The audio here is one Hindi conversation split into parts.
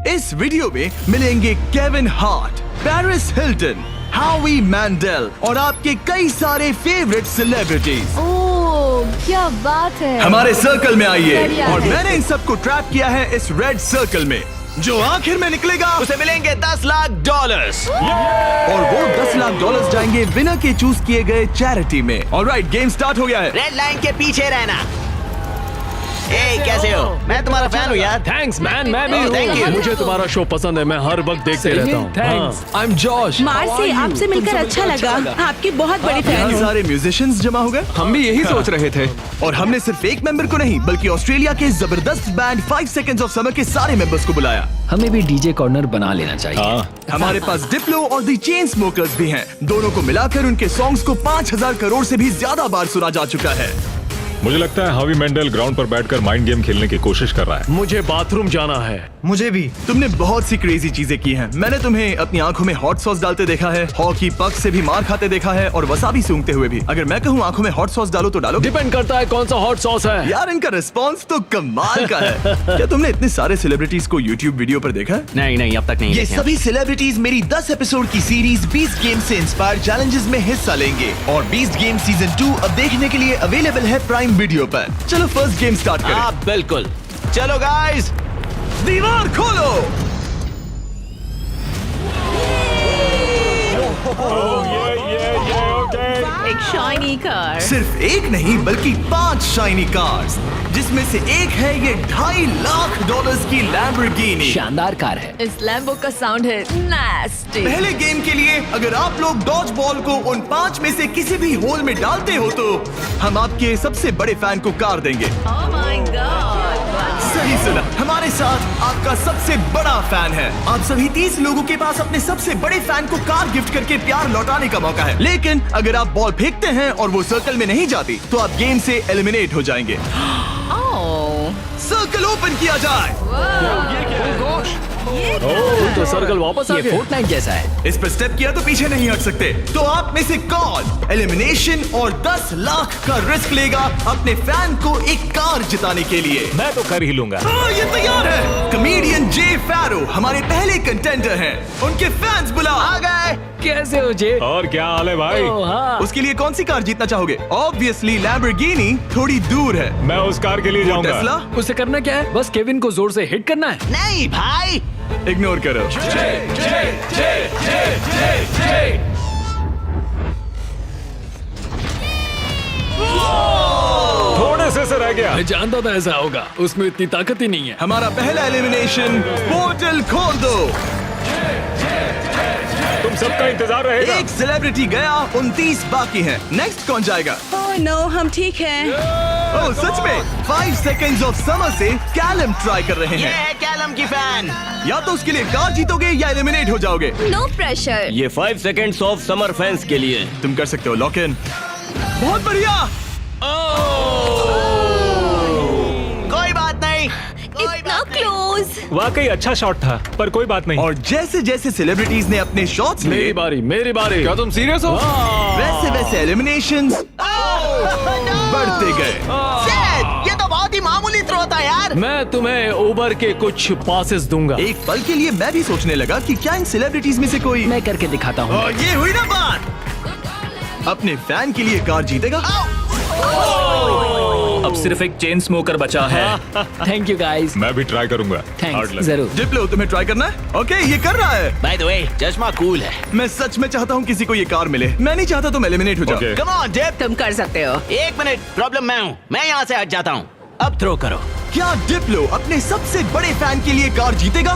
इस वीडियो में मिलेंगे केविन हार्ट, पेरिस हिल्टन, हावी मैंडेल और आपके कई सारे फेवरेट सेलिब्रिटीज। ओह, क्या बात है। हमारे सर्कल में आइए बढ़िया और है। मैंने इन सबको ट्रैप किया है इस रेड सर्कल में। जो आखिर में निकलेगा उसे मिलेंगे $10 लाख। और वो $10 लाख जाएंगे विनर के चूज किए गए चैरिटी में। ऑलराइट, गेम स्टार्ट हो गया है। रेड लाइन के पीछे रहना। ए, कैसे हो? मैं तुम्हारा फैन हूँ यार। थैंक्स मैन, मैं भी Oh, thank you. हूँ। मुझे तुम्हारा शो पसंद है, मैं हर वक्त देखते रहता हूँ। Thanks. I am Josh. Marcy, आपसे मिलकर अच्छा लगा। आपकी बहुत बड़ी फैन यहाँ हूँ। सारे म्यूजिशियंस जमा हो गए। हम भी यही सोच रहे थे। और हमने सिर्फ एक मेंबर को नहीं बल्कि ऑस्ट्रेलिया के जबरदस्त बैंड 5 सेकंड्स ऑफ समर के सारे मेंबर्स को बुलाया। हमें भी डीजे कॉर्नर बना लेना चाहिए। हमारे पास डिप्लो और दी चेन स्मोकर्स भी हैं। दोनों को मिलाकर उनके सॉन्ग्स को 5000 करोड़ से भी ज्यादा बार सुना जा चुका है। मुझे लगता है हावी मेंडल ग्राउंड पर बैठकर माइंड गेम खेलने की कोशिश कर रहा है। मुझे बाथरूम जाना है। मुझे भी। तुमने बहुत सी क्रेजी चीजें की हैं। मैंने तुम्हें अपनी आंखों में हॉट सॉस डालते देखा है, हॉकी पक से भी मार खाते देखा है और वसाबी सूंघते हुए भी। अगर मैं कहूँ आंखों में हॉट सॉस डालो तो डालो। डिपेंड करता है कौन सा हॉट सॉस है। यार, इनका रिस्पांस तो कमाल का है। क्या तुमने इतने सारे सेलिब्रिटीज को यूट्यूब वीडियो पर देखा? नहीं, अब तक नहीं ये देखे। सभी सेलिब्रिटीज मेरी 10 एपिसोड की सीरीज बीस्ट गेम से इंस्पायर चैलेंजेस में हिस्सा लेंगे और बीस्ट गेम सीजन 2 अब देखने के लिए अवेलेबल है प्राइम वीडियो पर। चलो फर्स्ट गेम स्टार्ट करें। हाँ, बिल्कुल। चलो गाइस, दीवार खोलो। एक शाइनी कार। सिर्फ एक नहीं बल्कि 5 शाइनी कार्स, जिसमें से एक है ये $2.5 लाख की लैम्बोर्गिनी। शानदार कार है। इस लैम्बो का साउंड है नास्टी। पहले गेम के लिए अगर आप लोग डॉज बॉल को उन 5 में से किसी भी होल में डालते हो तो हम आपके सबसे बड़े फैन को कार देंगे। Oh my God. सही सुना, हमारे साथ आपका सबसे बड़ा फैन है। आप सभी 30 लोगों के पास अपने सबसे बड़े फैन को कार गिफ्ट करके प्यार लौटाने का मौका है। लेकिन अगर आप बॉल फेंकते हैं और वो सर्कल में नहीं जाती तो आप गेम से एलिमिनेट हो जाएंगे। ओह, सर्कल ओपन किया जाए। तो सर्कल वापस आ ये गया। फोर्टनाइट जैसा है। इस पर स्टेप किया तो पीछे नहीं हट सकते। तो आप में से कौन एलिमिनेशन और $10 लाख का रिस्क लेगा अपने फैन को एक कार जिताने के लिए? मैं तो कर ही लूंगा। ये तैयार है। कमेडियन जे फैरो हमारे पहले कंटेंडर हैं। उनके फैंस बुलाओ। आ गए। कैसे हो जे? और क्या हाल है भाई? हाँ। उसके लिए कौन सी कार जीतना चाहोगे? ऑब्वियसली लैम्बोर्गिनी थोड़ी दूर है। मैं उस कार के लिए जाऊंगा। टेस्ला उसे करना क्या है? बस केविन को जोर से हिट करना है। नहीं भाई, इग्नोर करो। थोड़े से रह गया। मैं जानता था ऐसा होगा, उसमें इतनी ताकत ही नहीं है। हमारा पहला एलिमिनेशन, पोर्टल खोल दो। तुम सबका इंतजार रहेगा। एक सेलिब्रिटी गया, 29 बाकी हैं। नेक्स्ट कौन जाएगा? ओह नो, हम ठीक हैं। ओह सच में 5 सेकंड्स ऑफ समर से कैलम ट्राई कर रहे ये हैं। है कैलम की फैन। या तो उसके लिए कार जीतोगे या एलिमिनेट हो जाओगे। No pressure. ये 5 सेकंड्स ऑफ समर फैंस के लिए। तुम कर सकते हो लॉक इन। बहुत बढ़िया। कोई बात नहीं। इतना क्लोज। वाकई अच्छा शॉट था, पर कोई बात नहीं। और जैसे जैसे सेलिब्रिटीज ने अपने शॉट्स लिए, मेरी बारी, मेरी बारी। क्या तुम सीरियस हो? वैसे वैसे एलिमिनेशंस बढ़ते गए। ये तो बहुत ही मामूली थ्रो था यार। मैं तुम्हें उबर के कुछ पासेस दूंगा। एक पल के लिए मैं भी सोचने लगा कि क्या इन सेलिब्रिटीज में से कोई मैं करके दिखाता हूँ। और ये हुई ना बात। अपने फैन के लिए कार जीतेगा। अब सिर्फ एक चेन स्मोकर बचा है। Thank you guys. मैं भी ट्राई करूंगा। Hard thanks, luck। जरूर। डिप्लो, तुम्हें ट्राई करना है? ओके, ये कर रहा है। बाय द वे, चश्मा कूल है। मैं सच में चाहता हूँ किसी को ये कार मिले। मैं नहीं चाहता तुम एलिमिनेट हो जाओ। Okay। Come on dip. तुम कर सकते हो। 1 मिनट, प्रॉब्लम मैं हूँ। मैं यहाँ से हट जाता हूँ। अब थ्रो करो। क्या डिप्लो अपने सबसे बड़े फैन के लिए कार जीतेगा?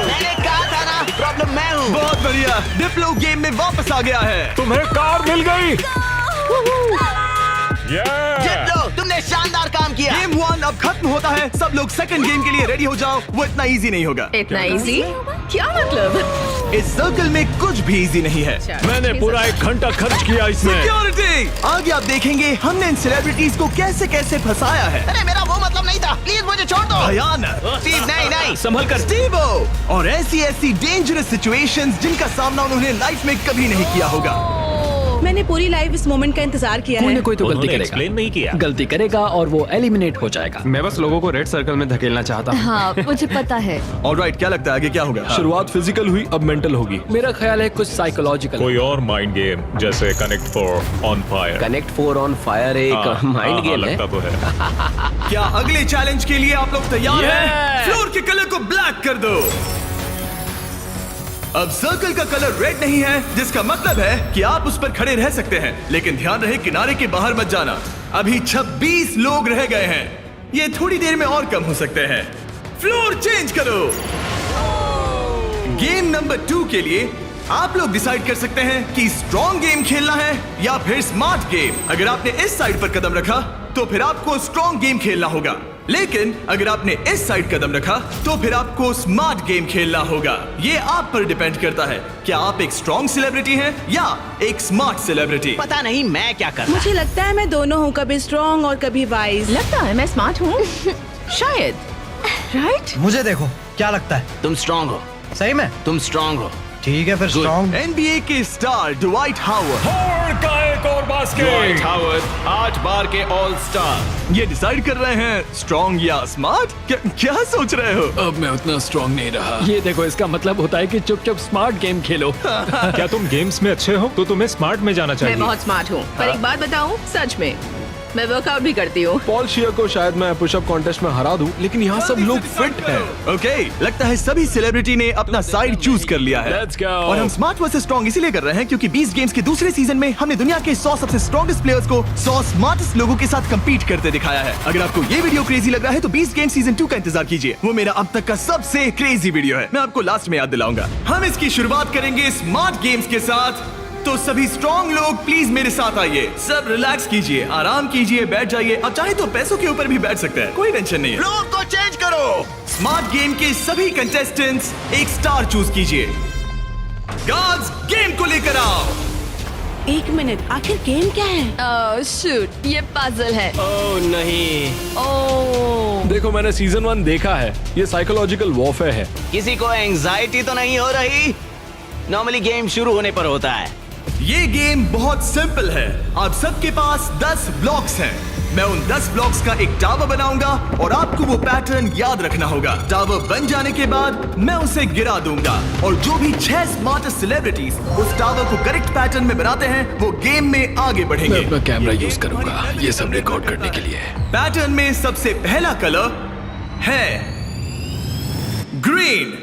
मैंने कहा था ना, प्रॉब्लम मैं हूँ। बहुत बढ़िया, डिप्लो गेम में वापस आ गया है। तुम्हें कार मिल गई। डिप्लो, तुमने शानदार काम किया। गेम 1 अब खत्म होता है। सब लोग सेकंड गेम के लिए रेडी हो जाओ। वो इतना इजी नहीं होगा। इतना इजी? क्या मतलब? इस सर्कल में कुछ भी इजी नहीं है। मैंने पूरा 1 घंटा खर्च किया इसमें। सिक्योरिटी, आगे आप देखेंगे हमने इन सेलिब्रिटीज को कैसे कैसे फंसाया है। अरे मेरा वो मतलब नहीं था। प्लीज मुझे छोड़ दो। भयानक। स्टीव, नहीं। संभल कर। स्टीवो, और ऐसी ऐसी डेंजरस सिचुएशंस जिनका सामना उन्होंने लाइफ में कभी नहीं किया होगा। मैंने पूरी लाइफ इस मोमेंट का इंतजार किया कोई है। ना कोई तो गलती उन्होंने करेगा। एक्सप्लेन नहीं किया। गलती करेगा और वो एलिमिनेट हो जाएगा। मैं बस लोगों को रेड सर्कल में धकेलना चाहता हूँ। हाँ मुझे पता है। ऑलराइट, क्या लगता है आगे क्या होगा? शुरुआत फिजिकल हुई, अब मेंटल होगी। मेरा ख्याल है कुछ साइकोलॉजिकल। कोई और माइंड गेम जैसे connect 4 on fire. Connect 4 on fire एक माइंड गेम है। लगता तो है। क्या अगले चैलेंज के लिए आप लोग तैयार हैं? फ्लोर के कलर को ब्लैक कर दो। अब सर्कल का कलर रेड नहीं है, जिसका मतलब है कि आप उस पर खड़े रह सकते हैं, लेकिन ध्यान रहे किनारे के बाहर मत जाना। अभी 26 लोग रह गए हैं, ये थोड़ी देर में और कम हो सकते हैं। फ्लोर चेंज करो। गेम नंबर 2 के लिए आप लोग डिसाइड कर सकते हैं कि स्ट्रॉन्ग गेम खेलना है या फिर स्मार्ट गेम। अगर आपने इस साइड पर कदम रखा तो फिर आपको स्ट्रॉन्ग गेम खेलना होगा, लेकिन अगर आपने इस साइड कदम रखा तो फिर आपको स्मार्ट गेम खेलना होगा। ये आप पर डिपेंड करता है, क्या आप एक स्ट्रॉन्ग सेलिब्रिटी हैं या एक स्मार्ट सेलिब्रिटी। पता नहीं मैं क्या कर रहा। मुझे लगता है मैं दोनों हूँ, कभी स्ट्रॉन्ग और कभी वाइज। लगता है मैं स्मार्ट हूँ। शायद। राइट? मुझे देखो, क्या लगता है? तुम स्ट्रांग हो। सही में? तुम स्ट्रांग हो। ठीक है फिर स्ट्रॉन्ग। NBA के स्टार ड्वाइट हावर्ड का एक और बास्केट। 8 बार के ऑल स्टार। ये डिसाइड कर रहे हैं स्ट्रॉन्ग या स्मार्ट। क्या सोच रहे हो? अब मैं उतना स्ट्रांग नहीं रहा। ये देखो, इसका मतलब होता है कि चुपचाप स्मार्ट गेम खेलो। क्या तुम गेम्स में अच्छे हो तो तुम्हें स्मार्ट में जाना मैं चाहिए। बहुत स्मार्ट हूँ, पर एक बात बताऊँ, सच में मैं वर्कआउट भी करती हूँ। पॉल शियर को शायद मैं पुशअप कॉन्टेस्ट में हरा दूं, लेकिन यहाँ सब लोग फिट हैं। ओके, लगता है सभी सेलिब्रिटी ने अपना साइड चूज कर लिया है। Let's go. और हम स्मार्ट वर्सेस स्ट्रॉन्ग इसीलिए कर रहे हैं क्योंकि 20 गेम्स के दूसरे सीजन में हमने दुनिया के 100 सबसे स्ट्रॉन्गेस्ट प्लेयर्स को 100 स्मार्टेस्ट लोगों के साथ compete करते दिखाया है। अगर आपको ये वीडियो क्रेजी लग रहा है तो 20 गेम सीजन 2 का इंतजार कीजिए। वो मेरा अब तक का सबसे क्रेजी वीडियो है, मैं आपको लास्ट में याद दिलाऊंगा। हम इसकी शुरुआत करेंगे स्मार्ट गेम्स के साथ, तो सभी स्ट्रॉन्ग लोग प्लीज मेरे साथ आइए। सब रिलैक्स कीजिए, आराम कीजिए, बैठ जाइए। अब चाहे तो पैसों के ऊपर भी बैठ सकते हैं, कोई टेंशन नहीं है। फ्लोर को चेंज करो। स्मार्ट गेम के सभी कंटेस्टेंट्स एक स्टार चूज कीजिए। गार्ड्स, गेम को लेकर आओ। एक मिनट, आखिर गेम क्या है? शूट, ये पजल है। ओह नहीं। ओह देखो, मैंने सीजन 1 देखा है, ये साइकोलॉजिकल वॉरफेयर है। किसी को एंजाइटी तो नहीं हो रही? नॉर्मली गेम शुरू होने पर होता है। ये गेम बहुत सिंपल है। आप सबके पास 10 ब्लॉक्स हैं। मैं उन 10 ब्लॉक्स का एक टावर बनाऊंगा और आपको वो पैटर्न याद रखना होगा। टावर बन जाने के बाद मैं उसे गिरा दूंगा और जो भी 6 स्मार्टेस्ट सेलिब्रिटीज उस टावर को करेक्ट पैटर्न में बनाते हैं वो गेम में आगे मैं बढ़ेंगे। अपना कैमरा यूज करूंगा ये सब रिकॉर्ड करने के लिए। पैटर्न में सबसे पहला कलर है ग्रीन।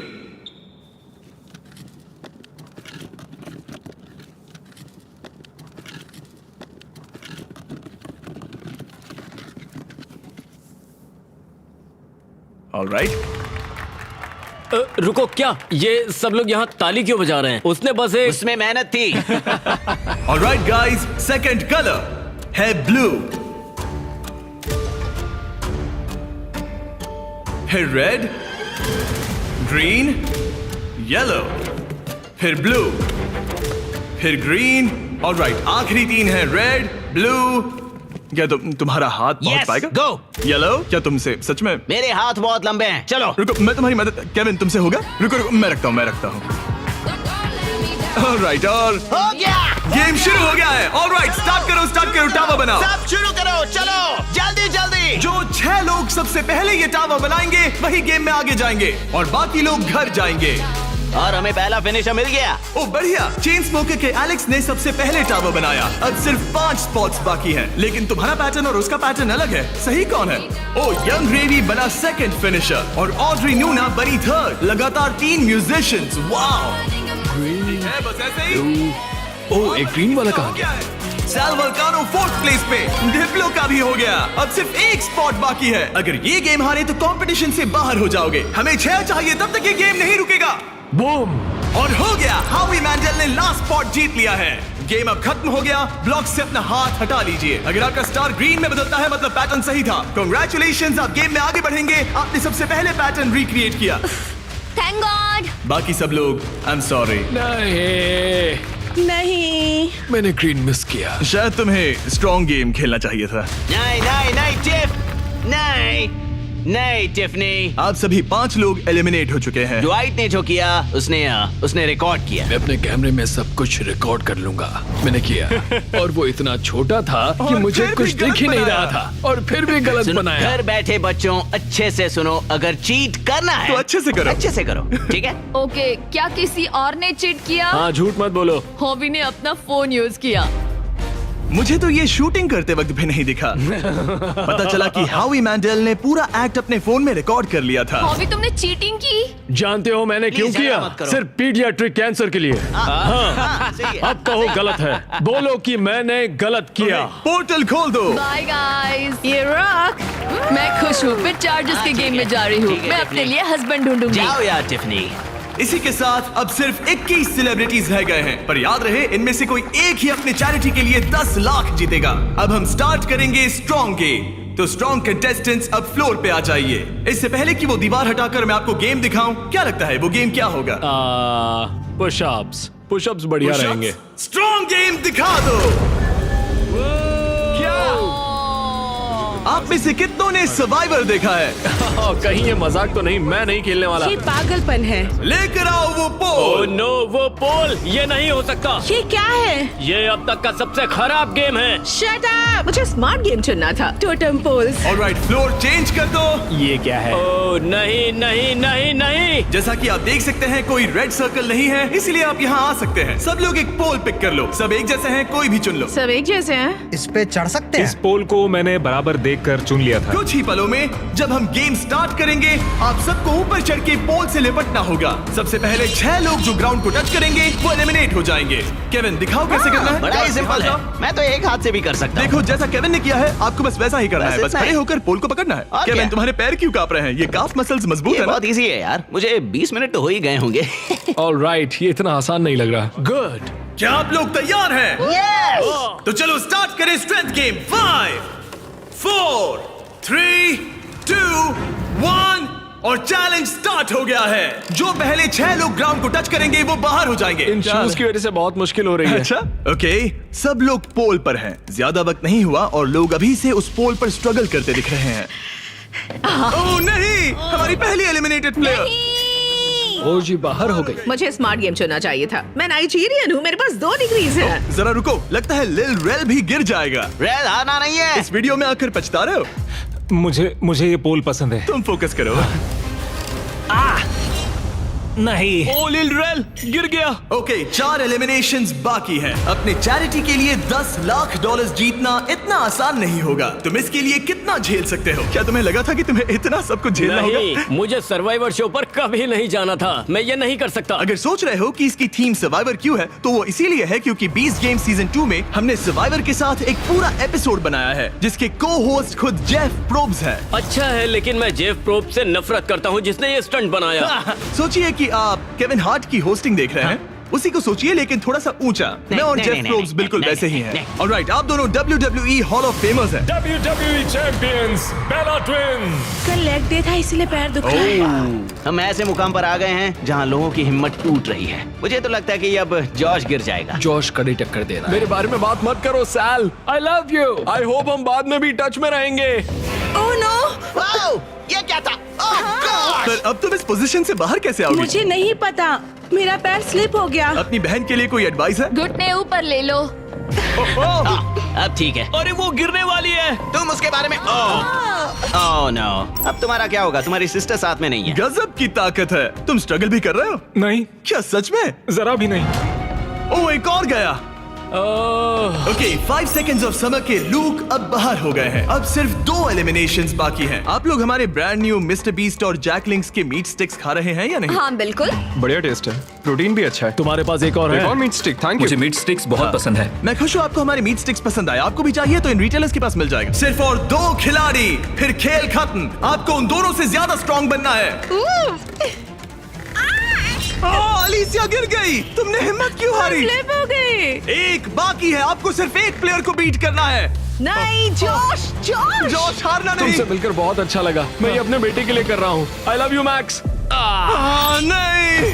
ऑलराइट, रुको, क्या ये सब लोग यहाँ ताली क्यों बजा रहे हैं? उसने बस एक उसमें मेहनत थी। ऑलराइट गाइस, सेकंड कलर है ब्लू। फिर रेड, ग्रीन, येलो, फिर ब्लू, फिर ग्रीन। ऑलराइट, आखिरी 3 है रेड, ब्लू। क्या तुम्हारा हाथ पहुंच Yes, पाएगा? go. येलो, क्या तुमसे सच में? मेरे हाथ बहुत लंबे हैं। चलो। रुको, मैं तुम्हारी मदद। केविन, तुमसे होगा? रुको रुको, मैं रखता हूँ। ऑलराइट, और हो गया। गेम शुरू हो गया है। ऑलराइट, स्टार्ट करो, टावर बनाओ। सब शुरू करो, चलो जल्दी जल्दी। जो 6 लोग सबसे पहले ये टावर बनाएंगे वही गेम में आगे जाएंगे और बाकी लोग घर जाएंगे। और हमें पहला फिनिशर मिल गया। ओ बढ़िया, चेन स्मोकर के एलेक्स ने सबसे पहले टावर बनाया। अब सिर्फ 5 स्पॉट्स बाकी हैं, लेकिन तुम्हारा पैटर्न और उसका पैटर्न अलग है। सही कौन है? ओ यंग रेवी बना सेकंड फिनिशर और ऑड्री न्यूना बनी थर्ड। लगातार 3 म्यूजिशियंस। वाओ, है बस ऐसे ही। ओ, एक ग्रीन वाला कहाँ गया? सैल वल्कानो 4th प्लेस पे। डिप्लो का भी हो गया। अब सिर्फ एक स्पॉट बाकी है। अगर ये गेम हारे तो कंपटीशन से बाहर हो जाओगे। हमें 6 चाहिए, तब तक ये गेम नहीं रुकेगा। बूम! और हो गया, हावी मैंडल ने लास्ट स्पॉट जीत लिया है। गेम अब खत्म हो गया। ब्लॉक से अपना हाथ हटा लीजिए। अगर आपका स्टार ग्रीन में बदलता है मतलब पैटर्न सही था। कांग्रेचुलेशंस, आप गेम में आगे बढ़ेंगे। आपने सबसे पहले पैटर्न रिक्रिएट किया। Thank God. बाकी सब लोग आई एम सॉरी। नहीं, मैंने ग्रीन मिस किया। शायद तुम्हें स्ट्रॉन्ग गेम खेलना चाहिए था। नहीं नहीं नहीं चिफ, नहीं। नहीं टिफनी, आप सभी 5 लोग एलिमिनेट हो चुके हैं। ड्वाइट ने जो किया उसने रिकॉर्ड किया। मैं अपने कैमरे में सब कुछ रिकॉर्ड कर लूंगा। मैंने किया और वो इतना छोटा था कि और मुझे फिर कुछ भी गलत दिख ही नहीं बनाया। रहा था और फिर भी गलत सुनो, बनाया। घर बैठे बच्चों अच्छे से सुनो, अगर चीट करना है तो अच्छे से करो। अच्छे से करो, ठीक है? ओके, क्या किसी और ने चीट किया? हाँ, झूठ मत बोलो। हॉबी ने अपना फोन यूज किया। मुझे तो ये शूटिंग करते वक्त भी नहीं दिखा। पता चला कि हावी मैंडल ने पूरा एक्ट अपने फोन में रिकॉर्ड कर लिया था। हॉबी, तुमने चीटिंग की? जानते हो मैंने क्यों Please, किया? झगड़ा मत करो। सिर्फ पीडियाट्रिक कैंसर के लिए। हाँ, सही है। अब कहो गलत है, बोलो कि मैंने गलत किया। पोर्टल खोल दो। Bye guys. ये रॉक, मैं खुश हूँ। मैं चार्जर्स के ठीक गेम है, में जा रही हूँ। ठीक है, मैं अपने टिफनी। लिए हस्बैंड ढूंढूंगी। जाओ यार टिफनी। इसी के साथ अब सिर्फ 21 सेलिब्रिटीज रह गए हैं, पर याद रहे इनमें से कोई एक ही अपने चैरिटी के लिए 10 लाख जीतेगा। अब हम स्टार्ट करेंगे स्ट्रॉन्ग गेम। तो स्ट्रॉन्ग कंटेस्टेंट्स अब फ्लोर पे आ जाइए। इससे पहले कि वो दीवार हटाकर मैं आपको गेम दिखाऊं, क्या लगता है वो गेम क्या होगा? पुशअप्स। पुशअप्स बढ़िया रहेंगे। स्ट्रॉन्ग गेम दिखा दो। आप में से कितनों ने सर्वाइवर देखा है? कहीं ये मजाक तो नहीं, मैं नहीं खेलने वाला। ये पागलपन है। लेकर आओ वो ओह पोल। नो, वो पोल, ये नहीं हो सकता। ये क्या है? ये अब तक का सबसे खराब गेम है। Shut up. मुझे स्मार्ट गेम चुनना था। Totem poles. Alright, floor change कर दो। ये क्या है? ओह नहीं नहीं नहीं नहीं। जैसा कि आप देख सकते हैं कोई रेड सर्कल नहीं है, इसलिए आप यहाँ आ सकते हैं। सब लोग एक पोल पिक कर लो। सब एक जैसे हैं, कोई भी चुन लो। सब एक जैसे हैं। इस पे चढ़ सकते इस हैं? पोल को मैंने बराबर देखकर चुन लिया था। कुछ ही पलों में जब हम गेम स्टार्ट करेंगे, आप सबको ऊपर चढ़ के पोल से लिपटना होगा। सबसे पहले 6 लोग जो ग्राउंड को टच करेंगे वो एलिमिनेट हो जाएंगे। केविन, दिखाओ कैसे करना है। बड़ा ही सिंपल है, मैं तो एक हाथ से भी कर सकता हूँ। देखो, जैसा केविन ने किया है आपको बस वैसा ही करना बस है। बस इतना खड़े ही। होकर पोल को पकड़ना है। और केविन, क्या? तुम्हारे पैर क्यों कांप रहे हैं? ये काफ मसल्स मजबूत ये है ना? बहुत इजी है यार, मुझे 20 मिनट तो हो ही गए होंगे। ऑलराइट, ये इतना आसान नहीं लग रहा। गुड। क्या आप लोग तैयार हैं? तो चलो स्टार्ट करें स्ट्रेंथ गेम। 5 4 3 2 1 और चैलेंज स्टार्ट हो गया है। जो पहले 6 लोग ग्राउंड को टच करेंगे वो बाहर हो जाएंगे। इन शूज की वजह से बहुत मुश्किल हो रही है। अच्छा, ओके, सब लोग पोल पर हैं। ज्यादा वक्त नहीं हुआ और लोग अभी से उस पोल पर स्ट्रगल करते दिख रहे हैं। ओह नहीं, हमारी पहली एलिमिनेटेड प्लेयर। ओ जी, बाहर हो गई। मुझे स्मार्ट गेम चुनना चाहिए था। मैं नाइजीरियन हूँ, मेरे पास 2 डिग्रीज हैं। जरा रुको, लगता है लिल रेल भी गिर जाएगा। रेल आना नहीं है। इस वीडियो में आकर पछता रहे हो? मुझे ये पोल पसंद है। तुम फोकस करो। नहीं। ओ लिल रेल गिर गया। ओके, 4 एलिमिनेशंस बाकी हैं। अपने चैरिटी के लिए $10 लाख जीतना इतना आसान नहीं होगा। तुम इसके लिए कितना झेल सकते हो? क्या तुम्हें लगा था कि तुम्हें इतना सब कुछ झेलना होगा? नहीं, मुझे सर्वाइवर शो पर कभी नहीं जाना था। मैं ये नहीं कर सकता। अगर सोच रहे हो कि इसकी थीम सर्वाइवर क्यों है, तो वो इसीलिए है क्योंकि 20 गेम सीजन 2 में हमने सर्वाइवर के साथ एक पूरा एपिसोड बनाया है जिसके को होस्ट खुद जेफ प्रोब्स है। अच्छा है, लेकिन मैं जेफ प्रोब से नफरत करता हूँ जिसने ये स्टंट बनाया। सोचिए कि आप केविन हार्ट की होस्टिंग देख रहे हैं, उसी को सोचिए लेकिन थोड़ा सा ऊंचा। मैं और नहीं, जेफ नहीं, प्रोब्स नहीं, बिल्कुल नहीं, वैसे ही नहीं, हैं। ऑलराइट, आप दोनों WWE हॉल ऑफ फेमर्स हैं। WWE चैंपियंस बेला ट्विन्स। कल लेग डे था इसीलिए पैर दुख रहा है। हम ऐसे मुकाम पर आ गए हैं जहाँ लोगों की हिम्मत टूट रही है। मुझे तो लगता है कि अब जॉश गिर जाएगा। जॉश कड़ी टक्कर दे रहा है। मेरे बारे में बात मत करो Sal. I love you. I hope हम बाद में भी टच में रहेंगे। ओह नो, वाओ, ये क्या था? ओह गॉड! पर अब तुम इस पोजीशन से बाहर कैसे आओगे? मुझे नहीं पता, मेरा पैर स्लिप हो गया। अपनी बहन के लिए कोई एडवाइस है? घुटने ऊपर ले लो। अब ठीक है। अरे वो गिरने वाली है। तुम उसके बारे में ओह नो। अब तुम्हारा क्या होगा? तुम्हारी सिस्टर साथ में नहीं है। गजब की ताकत है। तुम स्ट्रगल भी कर रहे हो? नहीं, क्या सच में? जरा भी नहीं। ओह, एक और गया। ओके, 5 सेकंड्स ऑफ समर के लूक अब बाहर हो गए हैं। अब सिर्फ 2 एलिमिनेशंस बाकी हैं। आप लोग हमारे ब्रांड न्यू मिस्टर बीस्ट और जैक लिंक्स के मीट स्टिक्स खा रहे हैं या नहीं? हाँ बिल्कुल। बढ़िया टेस्ट है, प्रोटीन भी अच्छा है। तुम्हारे पास एक और एक और है? Meat stick, thank you. मुझे मीट स्टिक्स बहुत पसंद है। मैं खुश हूँ आपको हमारे मीट स्टिक्स पसंद आए। आपको भी चाहिए तो इन रिटेलर्स के पास मिल जाएगा। सिर्फ और 2 खिलाड़ी, फिर खेल खत्म। आपको उन दोनों से ज्यादा स्ट्रॉन्ग बनना है। अलीसिया गिर गई। तुमने हिम्मत क्यों हारी? स्लिप हो गई। एक बाकी है, आपको सिर्फ एक प्लेयर को बीट करना है। नहीं जॉश, जॉश। जॉश, हारना नहीं। तुमसे मिलकर बहुत अच्छा लगा। मैं ये अपने बेटे के लिए कर रहा हूँ। आई लव यू मैक्स। नहीं,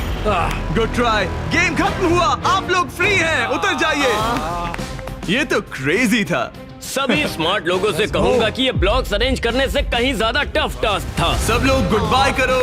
गुड ट्राई। गेम खत्म हुआ, आप लोग फ्री हैं, उतर जाइए। ये तो क्रेजी था। सभी स्मार्ट लोगों से कहूंगा कि ये ब्लॉक्स अरेंज करने से कहीं ज्यादा टफ टास्क था। सब लोग गुड बाय करो।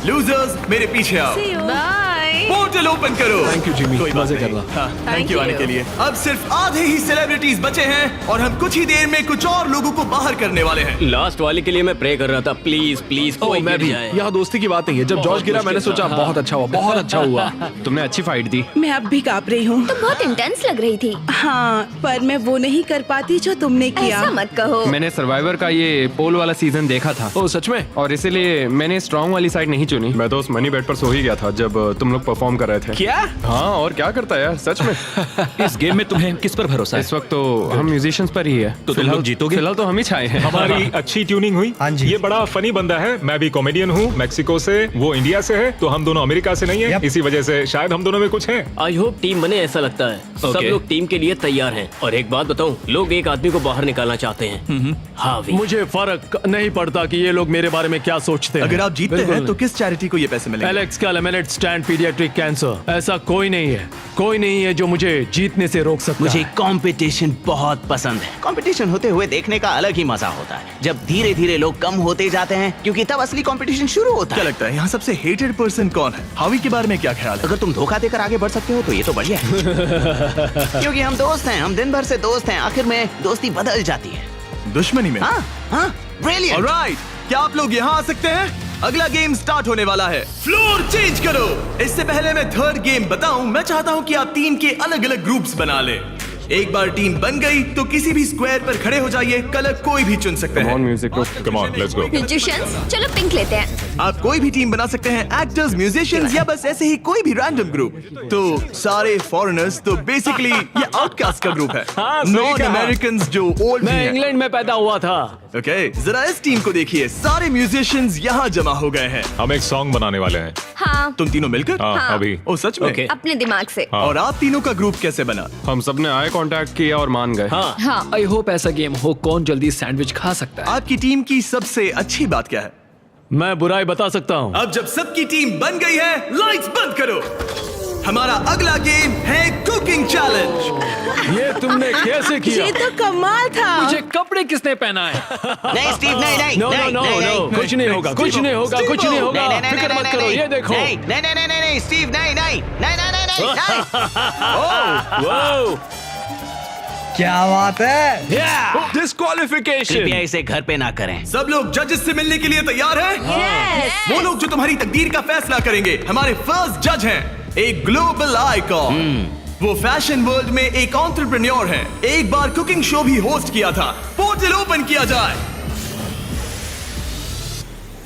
लूजर्स मेरे पीछे आओ। बाय। पोर्टल ओपन करो। थैंक यू जिमी, कोई बात मजे नहीं। कर रहा। हाँ, थैंक Thank यू you। आने के लिए। अब सिर्फ आधे ही सेलिब्रिटीज बचे हैं और हम कुछ ही देर में कुछ और लोगों को बाहर करने वाले हैं। लास्ट वाले के लिए मैं प्रे कर रहा था, प्लीज प्लीज कोई मैं गिर भी। जाए। यहाँ दोस्ती की बात नहीं है। जब जॉर्ज गिरा मैंने सोचा बहुत अच्छा हुआ, बहुत अच्छा हुआ। तुमने अच्छी फाइट दी। मैं अब भी कांप रही हूँ। बहुत इंटेंस लग रही थी। हाँ, पर मैं वो नहीं कर पाती जो तुमने किया। ऐसा मत कहो। मैंने सर्वाइवर का ये पोल वाला सीजन देखा था ओ सच में? और इसीलिए मैंने स्ट्रांग वाली साइड नहीं चुनी। मैं तो उस मनी बेड पर सो ही गया था जब तुम लोग परफॉर्म कर रहे थे। क्या? हाँ, और क्या करता है यार, सच में। इस गेम में तुम्हें किस पर भरोसा है? इस वक्त तो हम म्यूजिशियंस पर ही है। तो तुम लोग जीतोगे? फिलहाल तो हम ही छाए हैं। हमारी अच्छी ट्यूनिंग हुई। हाँ जी। ये बड़ा फनी बंदा है। मैं भी कॉमेडियन हूँ, मैक्सिको से, वो इंडिया से है, तो हम दोनों अमेरिका से नहीं है। Yep। इसी वजह से शायद हम दोनों में कुछ है। आई होप टीम बने, ऐसा लगता है। सब Okay। लोग टीम के लिए तैयार हैं। और एक बात बताऊं, लोग एक आदमी को बाहर निकालना चाहते हैं। हावी। मुझे फर्क नहीं पड़ता कि ये लोग मेरे बारे में क्या सोचते हैं। अगर आप जीतते बिल्कुल हैं तो नहीं। किस चैरिटी को ये पैसे मिलेंगे? एलेक्स का लेमिनेट स्टैंड पीडियाट्रिक कैंसर। ऐसा कोई नहीं है, कोई नहीं है जो मुझे जीतने से रोक सकता मुझे है। कंपटीशन बहुत पसंद है। कंपटीशन होते हुए देखने का अलग ही मजा होता है। जब धीरे धीरे लोग कम होते जाते हैं, क्योंकि तब असली कंपटीशन शुरू होता क्या है। लगता है यहाँ सबसे हेटेड पर्सन कौन है? हावी के बारे में क्या ख्याल है? अगर तुम धोखा देकर आगे बढ़ सकते हो तो ये तो बढ़िया है। क्योंकि हम दोस्त हैं, हम दिन भर से दोस्त हैं। आखिर में दोस्ती बदल जाती है। दुश्मनी में। हाँ हाँ, ब्रिलियंट। ऑलराइट, क्या आप लोग यहाँ आ सकते हैं? अगला गेम स्टार्ट होने वाला है। फ्लोर चेंज करो। इससे पहले मैं थर्ड गेम बताऊं, मैं चाहता हूं कि आप टीम के अलग अलग ग्रुप्स बना लें। एक बार टीम बन गई तो किसी भी स्क्वायर पर खड़े हो जाइए। कलर कोई भी चुन सकते हैं। Music come on, let's go. Musicians, चलो पिंक लेते हैं। आप कोई भी टीम बना सकते हैं, एक्टर्स, म्यूजिशियंस या बस ऐसे ही कोई भी रैंडम ग्रुप। तो सारे फॉरेनर्स, तो बेसिकली ये आउटकास्ट का ग्रुप है। नॉन अमेरिकन जो ओल्ड मैं इंग्लैंड में पैदा हुआ था। ओके, जरा इस टीम को देखिए। सारे म्यूजिशियंस यहाँ जमा हो गए हैं। हम एक सॉन्ग बनाने वाले हैं। हाँ, तुम तीनों मिलकर? हाँ, अभी। ओ सच में? Okay। अपने दिमाग से। और आप तीनों का ग्रुप कैसे बना? हम सबने आई कांटेक्ट किया और मान गए। हाँ, हाँ, आई होप ऐसा गेम हो कौन जल्दी सैंडविच खा सकता है। आपकी टीम की सबसे अच्छी बात क्या है? मैं बुराई बता सकता हूँ। अब जब सबकी टीम बन गई है, लाइट्स बंद करो। हमारा अगला गेम है कुकिंग चैलेंज। ये तुमने कैसे किया? ये तो कमाल था। मुझे कपड़े किसने पहना है? नहीं स्टीव, नहीं नहीं नो नो नहीं, नो नहीं, नो, नहीं। कुछ नहीं होगा, कुछ नहीं होगा, कुछ नहीं होगा। नहीं, नहीं, फिक्र नहीं, मत नहीं, करो, नहीं, ये देखो। नहीं नहीं नहीं नहीं नहीं स्टीव, नहीं नहीं नहीं नहीं नहीं नहीं। वाओ, क्या बात है? डिस्क्वालिफिकेशन। कृपया इसे घर पे ना करें। सब लोग जजेस से मिलने के लिए तैयार हैं? वो लोग जो तुम्हारी तकदीर का फैसला करेंगे। हमारे फर्स्ट जज हैं एक ग्लोबल आइकॉन। वो फैशन वर्ल्ड में एक एंटरप्रेन्योर हैं। एक बार कुकिंग शो भी होस्ट किया था। पोर्टल ओपन किया जाए।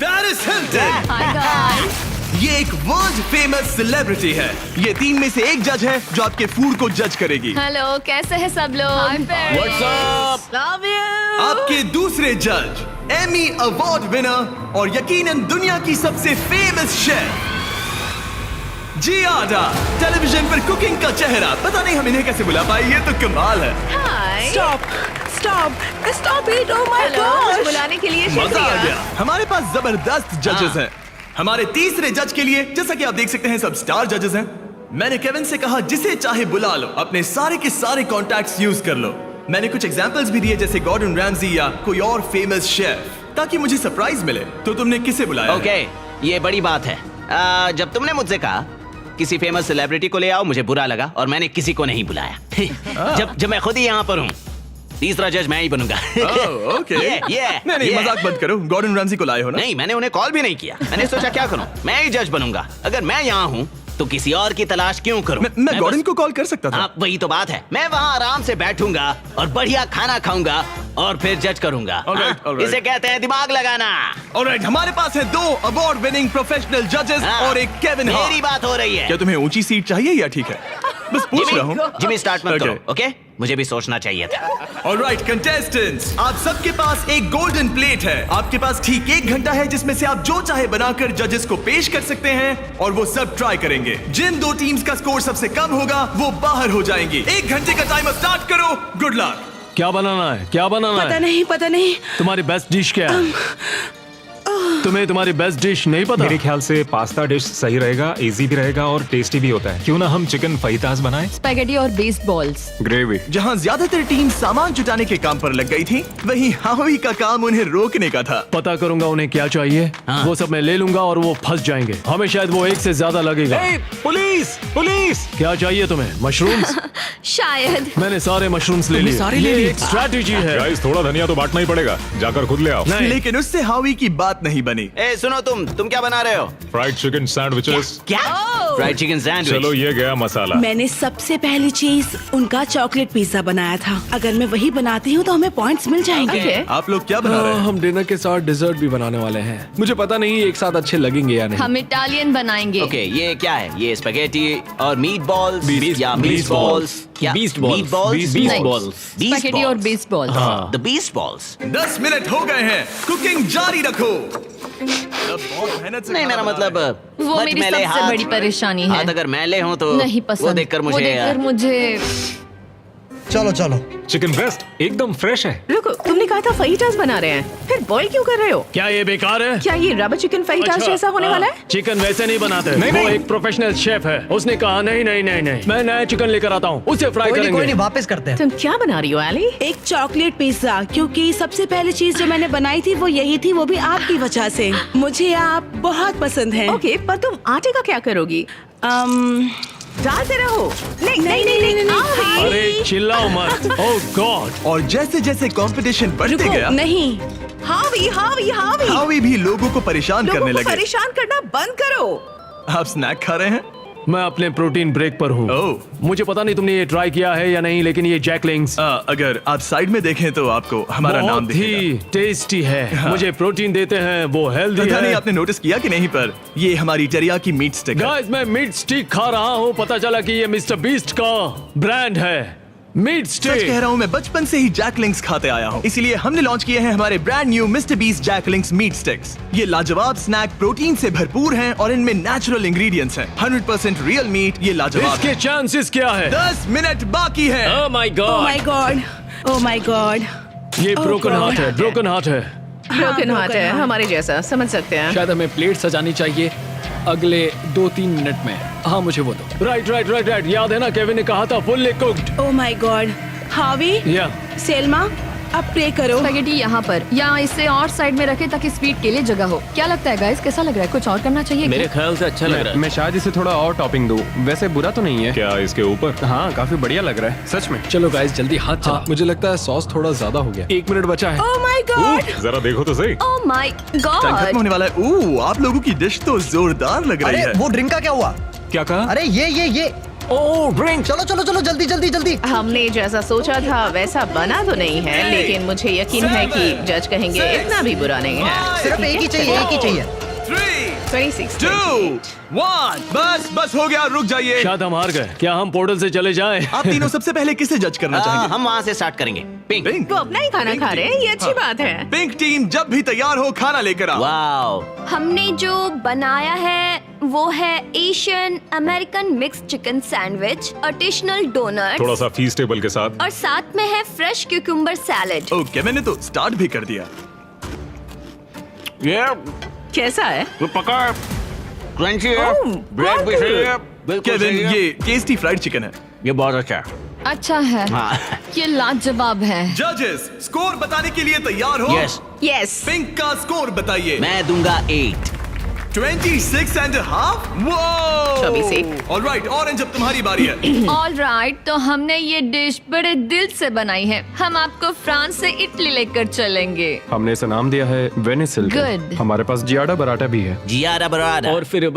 Paris Hilton. Hi guys. ये एक वर्ल्ड फेमस सेलिब्रिटी है। ये टीम में से एक जज है जो आपके फूड को जज करेगी। हेलो, कैसे हैं सब लोग? What's up? Love you. आपके दूसरे जज एमी अवार्ड विनर और यकीनन दुनिया की सबसे फेमस शेफ जियाडा। टेलीविजन पर कुकिंग का चेहरा। पता नहीं हम इन्हें कैसे बुला पाए, ये तो कमाल है। Hi. Stop stop stop it. Oh my hello, मुझे गॉड। बुलाने के लिए मजा आ शुक्रिया। गया। हमारे पास जबरदस्त जजेस हैं। हमारे तीसरे जज के लिए, जैसा कि आप देख सकते हैं, सब स्टार जजेस हैं। मैंने केविन से कहा जिसे चाहे बुला लो, अपने सारे के सारे कॉन्टैक्ट्स यूज कर लो। मैंने कुछ एग्जांपल्स भी दिए, जैसे गॉर्डन रैमजी या कोई और फेमस शेफ, ताकि मुझे सरप्राइज मिले। तो तुमने किसे बुलाया? ओके, ये बड़ी बात है। जब तुमने मुझसे कहा किसी फेमस सेलिब्रिटी को ले आओ, मुझे बुरा लगा और मैंने किसी को नहीं बुलाया। जब मैं खुद ही यहाँ पर हूँ, तीसरा जज मैं ही बनूंगा। ओके। नहीं, मजाक मत करो। गॉर्डन रैमजी को लाए हो ना? नहीं, मैंने उन्हें कॉल भी नहीं किया। मैंने सोचा क्या करूं, मैं ही जज बनूंगा। अगर मैं यहाँ हूँ तो किसी और की तलाश क्यों करूं? मैं गॉर्डन को कॉल कर सकता था। हाँ, वही तो बात है। मैं वहाँ आराम से बैठूंगा और बढ़िया खाना खाऊंगा और फिर जज करूंगा। Alright, alright. इसे कहते हैं दिमाग लगाना। ऑलराइट, हमारे पास है 2 अवार्ड विनिंग प्रोफेशनल जजेस हाँ, और एक केविन हार्ट। मेरी बात हो रही है। क्या तुम्हें ऊंची सीट चाहिए या ठीक है? बस पूछ रहा हूँ। जिमी स्टार्ट मत Okay. करो, ओके? मुझे भी सोचना चाहिए था। ऑलराइट कंटेस्टेंट्स, आप सबके पास एक गोल्डन प्लेट है। आपके पास ठीक 1 घंटा है जिसमें से आप जो चाहे बनाकर जजेस को पेश कर सकते हैं और वो सब ट्राई करेंगे। जिन 2 टीम्स का स्कोर सबसे कम होगा वो बाहर हो जाएंगी। 1 घंटे का टाइमर स्टार्ट करो। Good luck. क्या बनाना है? क्या बनाना पता है? नहीं, पता नहीं। तुम्हारी बेस्ट डिश क्या है? तुम्हें तुम्हारी बेस्ट डिश नहीं पता? मेरे ख्याल से पास्ता डिश सही रहेगा, इजी भी रहेगा और टेस्टी भी होता है। क्यों ना हम चिकन फाइतास बनाएं? स्पैगेटी और बेस्ड बॉल्स। ग्रेवी। जहाँ ज्यादातर टीम सामान जुटाने के काम पर लग गई थी, वहीं हावी का काम उन्हें रोकने का था। पता करूंगा उन्हें क्या चाहिए। वो सब मैं ले लूंगा और वो फंस जाएंगे। हमें शायद वो एक से ज्यादा लगेगा। Police police! क्या चाहिए तुम्हें? मशरूम्स? शायद। मैंने सारे मशरूम्स ले लिए। सारे ले ये लिए? एक स्ट्रैटेजी है। गाइस थोड़ा धनिया तो बांटना ही पड़ेगा, जाकर खुद ले आओ। नहीं। लेकिन उससे हावी की बात नहीं बनी। ए सुनो, तुम क्या बना रहे हो? Fried chicken sandwiches. क्या? Fried chicken sandwich. चलो ये गया मसाला। मैंने सबसे पहली चीज उनका चॉकलेट पिज्जा बनाया था। अगर मैं वही बनाती हूँ तो हमें पॉइंट्स मिल जाएंगे। Okay. आप लोग क्या बना रहे हैं? हम डिनर के साथ डिजर्ट भी बनाने वाले हैं। मुझे पता नहीं एक साथ अच्छे लगेंगे या नहीं। हम इटालियन बनाएंगे। ओके, ये क्या है? ये स्पेगेटी और मीट बॉल्स या मीट beast बॉल्स? क्या? Beast balls. Meat balls? Beast नहीं। balls. Beast स्पैगेटी और balls. Based balls. The beast balls. 10 minute हो गए हैं, कुकिंग जारी रखो। अब बहुत मेहनत से नहीं, खाना मेरा बना मतलब रहे हैं। वो मेरी मैले सबसे हाथ- बड़ी परेशानी है। हाथ अगर मैले हों तो नहीं पसंद। वो देखकर वो मुझे देखकर मुझे चलो चलो। चिकन ब्रेस्ट एकदम फ्रेश है। रुको, तुमने कहा था फहीटास बना रहे हैं, फिर बॉईल क्यों कर रहे हो? क्या ये बेकार है? क्या ये रबर चिकन फहीटास अच्छा, जैसा होने वाला है? चिकन वैसे नहीं बनाते। वो एक प्रोफेशनल शेफ है। उसने कहा नहीं नहीं नहीं नहीं, मैं नया चिकन लेकर आता हूँ, उसे फ्राई कोई करेंगे। नहीं, वापस करते हैं। तुम क्या बना रही हो एली? एक चॉकलेट पिज्जा, क्योंकि सबसे पहली चीज जो मैंने बनाई थी वो यही थी, वो भी आपकी वजह से। मुझे आप बहुत पसंद हैं। ओके, पर तुम आटे का क्या करोगी? डालते रहो। नहीं नहीं नहीं नहीं, नहीं। अरे चिल्लाओ मत। ओह गॉड। और जैसे जैसे कंपटीशन बढ़ते गया, नहीं, हावी हावी हावी, हावी भी लोगों को परेशान लोगों करने को लगे। परेशान करना बंद करो। आप स्नैक खा रहे हैं? मैं अपने प्रोटीन ब्रेक पर हूँ। ओह। मुझे पता नहीं तुमने ये ट्राई किया है या नहीं, लेकिन ये जैकलिंग्स अगर आप साइड में देखें तो आपको हमारा नाम बहुत ही टेस्टी है। मुझे प्रोटीन देते हैं, वो हेल्दी पता नहीं है। आपने नोटिस किया कि नहीं, पर ये हमारी टेरियाकी मीट स्टिक है। गाइस, मैं मीट स्टिक खा रहा हूँ। पता चला कि ये मिस्टर बीस्ट का ब्रांड है, मीट सच कह स्टिक। रहा हूँ, मैं बचपन से ही जैकलिंग्स खाते आया हूँ, इसीलिए हमने लॉन्च किए हैं हमारे brand new Mister Beast Jack Link's meat sticks. ये लाजवाब स्नैक प्रोटीन से भरपूर हैं और इनमें नेचुरल इंग्रेडिएंट्स हैं। 100% रियल मीट। ये लाजवाब इसके है। चांसेस क्या है? 10 मिनट बाकी है। Oh my oh God. My God, oh my God. ये Oh ब्रोकन God. हार्ट है, ब्रोकन हार्ट है। ब्रोकन हार्ट है, heart. हमारे जैसा, समझ सकते हैं। शायद हमें प्लेट सजानी चाहिए अगले 2-3 मिनट में। हाँ, मुझे वो दो। Right right right right. याद है ना, केविन ने कहा था fully cooked. Oh my God. हावी, या सेल्मा, अब प्रे करो। स्पैगेटी यहाँ पर, या इसे और साइड में रखे ताकि स्वीट के लिए जगह हो। क्या लगता है गाइस, कैसा लग रहा है? कुछ और करना चाहिए मेरे क्या? ख्याल से अच्छा लग रहा है। मैं शायद इसे थोड़ा और टॉपिंग दूं। वैसे बुरा तो नहीं है। क्या इसके ऊपर? हाँ, काफी बढ़िया लग रहा है सच में। चलो गाइस, जल्दी हाथ चला। मुझे लगता है सॉस थोड़ा ज्यादा हो गया। 1 मिनट बचा है। Oh my God. जरा देखो तो सही। ओह माय टाइम खत्म गॉड। होने वाला है। आप लोगों की डिश तो जोरदार लग रही अरे है। वो ड्रिंक का क्या हुआ? क्या कहा? अरे ये ओह ड्रिंक। चलो चलो चलो, जल्दी जल्दी जल्दी। हमने जैसा सोचा था वैसा बना तो नहीं है, लेकिन मुझे यकीन है कि जज कहेंगे इतना भी बुरा नहीं है। सिर्फ एक ही चाहिए, एक ही चाहिए। 3, 26, 2, 1, बस हो गया, रुक जाइए। शायद हम हार गए। क्या हम पोर्टल से चले जाएं? आप तीनों सबसे पहले किसे जज करना चाहेंगे? हम वहाँ से स्टार्ट करेंगे। पिंक। पिंक। वो अपना ही खाना खा रहे हैं, ये अच्छी बात है। पिंक टीम जब भी तैयार हो, खाना लेकर आओ। वाओ। हमने जो बनाया है वो है Asian American mix chicken sandwich, additional doughnut थोड़ा सा फीस टेबल के साथ। और साथ में है फ्रेश क्यूकम्बर सैलेड। ओके, मैंने तो स्टार्ट भी कर दिया। ये कैसा है? पका क्रंची है, ओह, ब्रेड भी बहुत सही है, बिल्कुल सही केविन, है। ये टेस्टी फ्राइड चिकन है। ये बहुत अच्छा है। अच्छा है, हाँ। ये लाजवाब है। जजेस, स्कोर बताने के लिए तैयार हो? यस। यस। पिंक का स्कोर बताइए। मैं दूंगा 8। 26.5? वो 24। ऑलराइट, ऑरेंज अब तुम्हारी बारी है। ऑल राइट, तो हमने ये डिश बड़े दिल से बनाई है। हम आपको फ्रांस से इटली लेकर चलेंगे। हमने इसे नाम दिया है वेनिस हिल्टन। Good. हमारे पास जियाडा बराटा भी है। जियारा बराड़ा। और फिर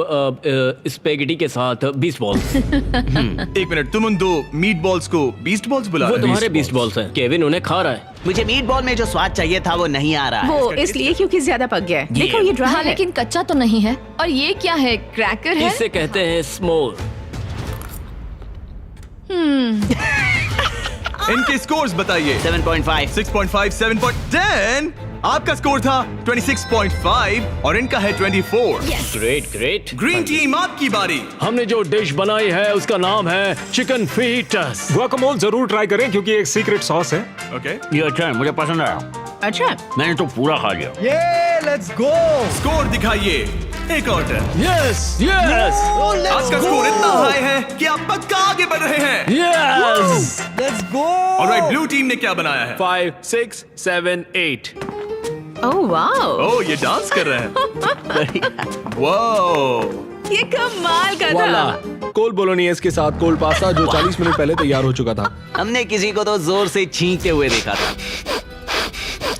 स्पेगेटी के साथ बीस्ट बॉल्स। एक मिनट, तुम उन 2 मीट बॉल्स को बीस्ट बॉल्स बुला वो रहे हो? तुम्हारे बीस्ट बॉल्स हैं। केविन उन्हें खा रहा है। मुझे मीट बॉल में जो स्वाद चाहिए था वो नहीं आ रहा है। वो इसलिए क्योंकि ज्यादा पक गया है। देखो ये ड्राई हाँ, है। लेकिन कच्चा तो नहीं है। और ये क्या है, क्रैकर है? इसे कहते हैं स्मोल। इनके स्कोर्स बताइए। 7.5। 6.5, 7.10। आपका स्कोर था 26.5 और इनका है 24। Great great. ग्रीन टीम, आपकी बारी। हमने जो डिश बनाई है उसका नाम है चिकन फीटस। गुआकामोल जरूर ट्राई करें क्योंकि एक सीक्रेट सॉस है। ओके। ये अच्छा है, मुझे पसंद आया। अच्छा, मैंने तो पूरा खा लिया। ये लेट्स गो। स्कोर दिखाइए। एक और टर्न। यस यस आपका स्कोर इतना हाई है कि आप पक्का आगे बढ़ रहे हैं। Yes let's go. Alright, blue team ने क्या बनाया है? 5 6 7 8 ओह वाओ, ओह, ये डांस कर रहे हैं। वाओ, ये कमाल का वाला था। कोल बोलोनियस के साथ कोल पास्ता जो 40 मिनट पहले तैयार हो चुका था। हमने किसी को तो जोर से छींकते हुए देखा था।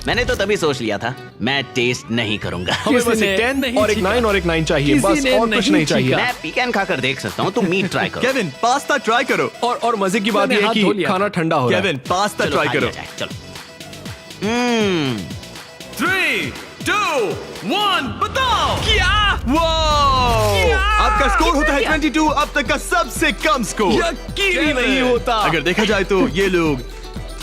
मैंने तो तभी सोच लिया था मैं टेस्ट नहीं करूंगा। हमें बस एक 10 और एक 9 और एक 9 चाहिए, बस और कुछ नहीं चाहिए। मैं पीकन खाकर देख सकता हूँ, तुम मीट ट्राई करो। केविन, पास्ता ट्राई करो। और मजे की बात मैंने यह है हाथ धो कि लिया। खाना ठंडा हो रहा है। केविन, पास्ता चलो, ट्राई खा करो। लिया जाए, चलो। 3, 2, 1, बताओ क्या? आपका स्कोर होता है 22, अब तक का सबसे कम स्कोर। यकीन ही नहीं होता। अगर देखा जाए तो ये लोग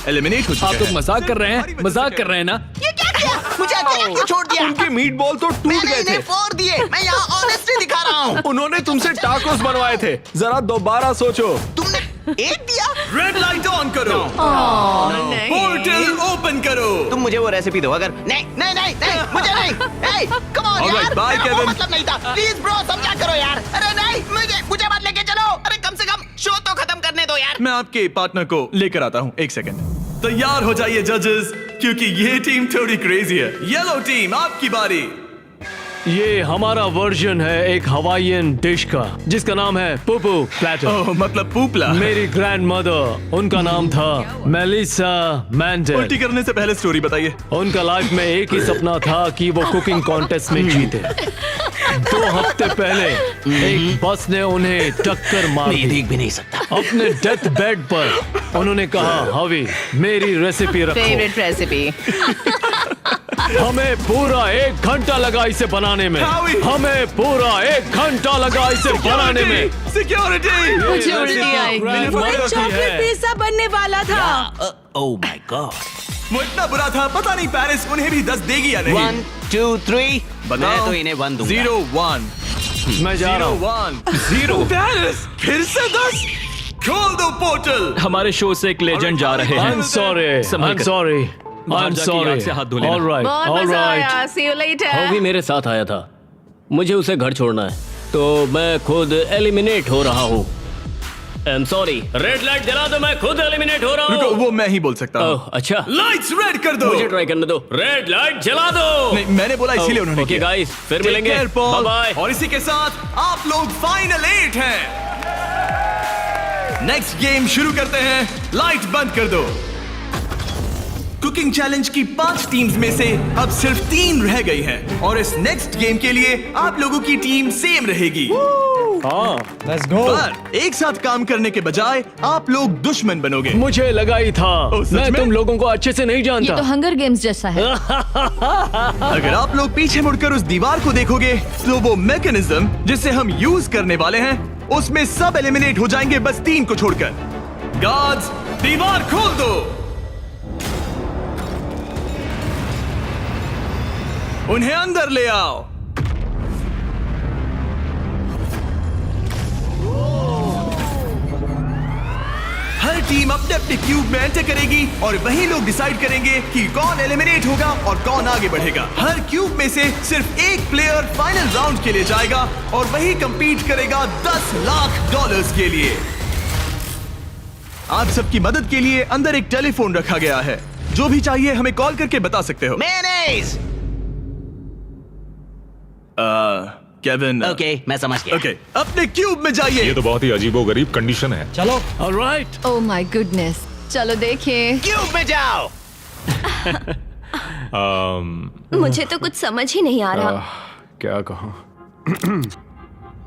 एलिमिनेट हो आप चुके तो हैं। मजाक कर रहे हैं, मजाक कर रहे हैं ना? ये क्या किया? मुझे अकेला क्यों छोड़ दिया? उनके मीट बॉल तो टूट मैंने गए इन्हें थे। फोड़ दिए। मैं यहाँ ऑनेस्टी दिखा रहा हूँ। उन्होंने तुमसे टाकोस बनवाए थे। जरा दोबारा सोचो। तुमने एक दिया। रेड लाइट ऑन करो। नहीं। पोर्टल ओपन करो। तुम मुझे वो रेसिपी दो। अगर नहीं नहीं नहीं नहीं मुझे नहीं। Hey, come on Alright, यार, bye, मेरा वो Kevin. मतलब नहीं था। प्लीज ब्रो, समझा करो यार। अरे नहीं, मुझे मत लेके चलो। अरे कम से कम शो तो खत्म करने दो यार। मैं आपके पार्टनर को लेकर आता हूँ। एक सेकंड। तैयार हो जाइए जजेस, क्योंकि ये टीम थोड़ी क्रेजी है। येलो टीम, आपकी बारी। ये हमारा वर्जन है एक हवाईयन डिश का जिसका नाम है पुपू प्लेटर। ओह, मतलब पूपला। मेरी ग्रैंड मदर, उनका नाम था मेलिसा मैंडेल। उल्टी करने से पहले स्टोरी बताइए। उनका लाइफ में एक ही सपना था कि वो कुकिंग कॉन्टेस्ट में जीते। 2 हफ्ते पहले एक बस ने उन्हें टक्कर मार मैं ये दी। देख भी नहीं सकता। अपने डेथ बेड पर उन्होंने कहा, हवी मेरी रेसिपी रखो। Favourite recipe. हमें पूरा 1 घंटा लगा इसे बनाने में। हावी! हमें पूरा 1 घंटा लगा इसे बनाने में। सिक्योरिटी। मुझे उल्टी आएगी। वो एक चॉकलेट पिज्जा बनने वाला था। Oh my God. वो इतना बुरा था, पता नहीं पेरिस उन्हें भी 10 देगी या नहीं। 1 2 3 बताओ। मैं तो इन्हें 1 दूंगा। 0 1 मैं जा रहा 0 हूँ। 1 0 पेरिस फिर से 10। खोल दो पोर्टल। हमारे शो से एक लेजेंड जा रहे हैं। I'm sorry. संभल I'm कर। sorry. बाहर I'm जाके sorry. याद से हाथ धो लेना। All right. बहुत All मजा right. आया। See you later. हॉवी मेरे साथ आया था। मुझे उसे घर छोड़ना है, तो मैं खुद एलिमिनेट हो रहा हूँ। I'm sorry. रेड लाइट जला दो, मैं खुद एलिमिनेट हो रहा रुको, हूँ। वो मैं ही बोल सकता हूँ। ओह, अच्छा। लाइट्स रेड कर दो। मुझे ट्राई करने दो। रेड लाइट जला दो। नहीं, मैंने बोला इसीलिए उन्होंने ओके किया। गाइस, फिर Take मिलेंगे। care, Paul. Bye bye. और इसी के साथ आप लोग फाइनल 8 हैं। नेक्स्ट गेम शुरू करते हैं। लाइट बंद कर दो। कुकिंग चैलेंज की 5 टीम्स में से अब सिर्फ 3 रह गई हैं और इस नेक्स्ट गेम के लिए आप लोगों की टीम सेम रहेगी। Let's go. पर एक साथ काम करने के बजाय आप लोग दुश्मन बनोगे। मुझे लगा ही था। ओह, सच मैं में? तुम लोगों को अच्छे से नहीं जानता। हंगर गेम्स जैसा है। अगर आप लोग पीछे मुड़कर उस दीवार को देखोगे तो वो मैकेनिज्म जिसे हम यूज करने वाले हैं उसमें सब एलिमिनेट हो जाएंगे, बस 3 को छोड़कर। गार्ड्स, दीवार खोल दो। उन्हें अंदर ले आओ। हर टीम अपने अपने क्यूब में एंटर करेगी और वही लोग डिसाइड करेंगे कि कौन एलिमिनेट होगा और कौन आगे बढ़ेगा। हर क्यूब में से सिर्फ एक प्लेयर फाइनल राउंड के लिए जाएगा और वही कंपीट करेगा $10 लाख के लिए। आप सबकी मदद के लिए अंदर एक टेलीफोन रखा गया है। जो भी चाहिए हमें कॉल करके बता सकते हो। मेयोनेज़। केविन। ओके, मैं समझ गया। ओके, अपने क्यूब में जाइए। ये तो बहुत ही अजीबोगरीब कंडीशन है। चलो। ऑलराइट। ओह माय गुडनेस, चलो देखें। क्यूब में जाओ। मुझे तो कुछ समझ ही नहीं आ रहा। क्या कहूँ?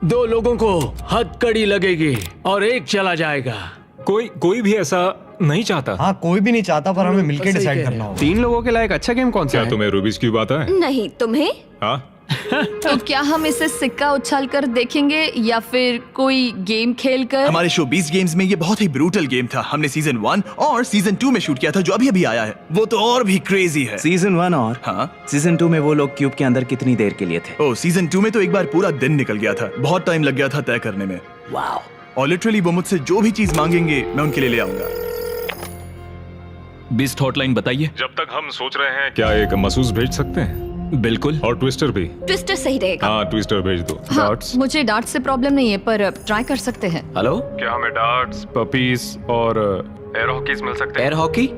2 लोगों को हथकड़ी लगेगी और एक चला जाएगा। कोई भी ऐसा नहीं चाहता। हाँ, कोई भी नहीं चाहता, पर हमें मिलकर सही डिसाइड कह करना होगा। 3 लोगों के लायक अच्छा गेम कौन सा क्या है? तुम्हें रूबिक्स क्यूब आता है? नहीं, तुम्हें? हाँ, तो क्या हम इसे सिक्का उछाल कर देखेंगे या फिर कोई गेम खेल कर? हमारे शो 20 गेम्स में ये बहुत ही ब्रूटल गेम था। हमने सीजन 1 और सीजन 2 में शूट किया था, जो अभी अभी आया है। वो तो और भी क्रेजी है। सीजन 1 और हाँ, सीजन 2 में वो लोग क्यूब के अंदर कितनी देर के लिए थे? ओ, सीजन 2 में तो एक बार पूरा दिन निकल गया था। बहुत टाइम लग गया था तय करने में। वाओ। और लिटरली वो मुझसे जो भी चीज मांगेंगे मैं उनके लिए ले आऊंगा। बीस्ट हॉटलाइन बताइए। जब तक हम सोच रहे हैं क्या एक महसूस भेज सकते हैं? बिल्कुल। और ट्विस्टर भी। ट्विस्टर सही रहेगा। हाँ ट्विस्टर भेज दो। हाँ, मुझे डार्ट से प्रॉब्लम नहीं है पर ट्राई कर सकते हैं। हेलो, क्या हमें डार्ट्स, पपीज और एयर हॉकीज मिल सकते हैं? Air hockey?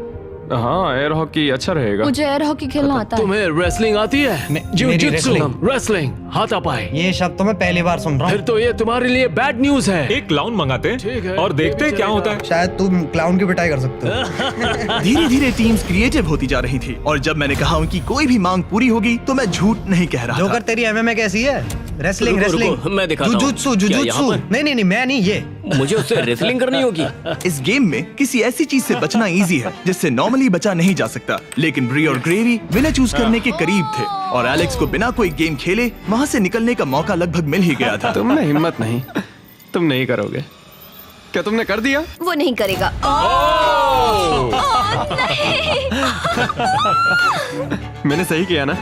हाँ, एयर हॉकी अच्छा रहेगा। मुझे एयर हॉकी खेलना आता है। तुम्हें रेसलिंग आती है? जिu-jitsu, रेसलिंग, हाथापाई। ये शब्द तो मैं पहली बार सुन रहा हूँ। फिर तो ये तुम्हारे लिए बैड न्यूज है। एक क्लाउन मंगाते हैं और देखते हैं क्या होता है। शायद तुम क्लाउन की पिटाई कर सकते हो। धीरे धीरे टीम्स क्रिएटिव होती जा रही थी और जब मैंने कहा उनकी कोई भी मांग पूरी होगी तो मैं झूठ नहीं कह रहा था। जोकर तेरी एमएमए कैसी है? रेसलिंग रुको, रेसलिंग रुको, मैं दिखाता हूँ। जुजुत्सु क्या जुजुत्सु। यहाँ पर? नहीं मैं नहीं, ये मुझे उससे रेसलिंग करनी होगी। इस गेम में किसी ऐसी चीज से बचना इजी है जिससे नॉर्मली बचा नहीं जा सकता, लेकिन ब्री और ग्रेवी विनर चूज करने के करीब थे और एलेक्स को बिना कोई गेम खेले वहाँ से निकलने का मौका लगभग मिल ही गया था। तुम में हिम्मत नहीं, तुम नहीं करोगे। क्या तुमने कर दिया? वो नहीं करेगा। मैंने सही किया ना?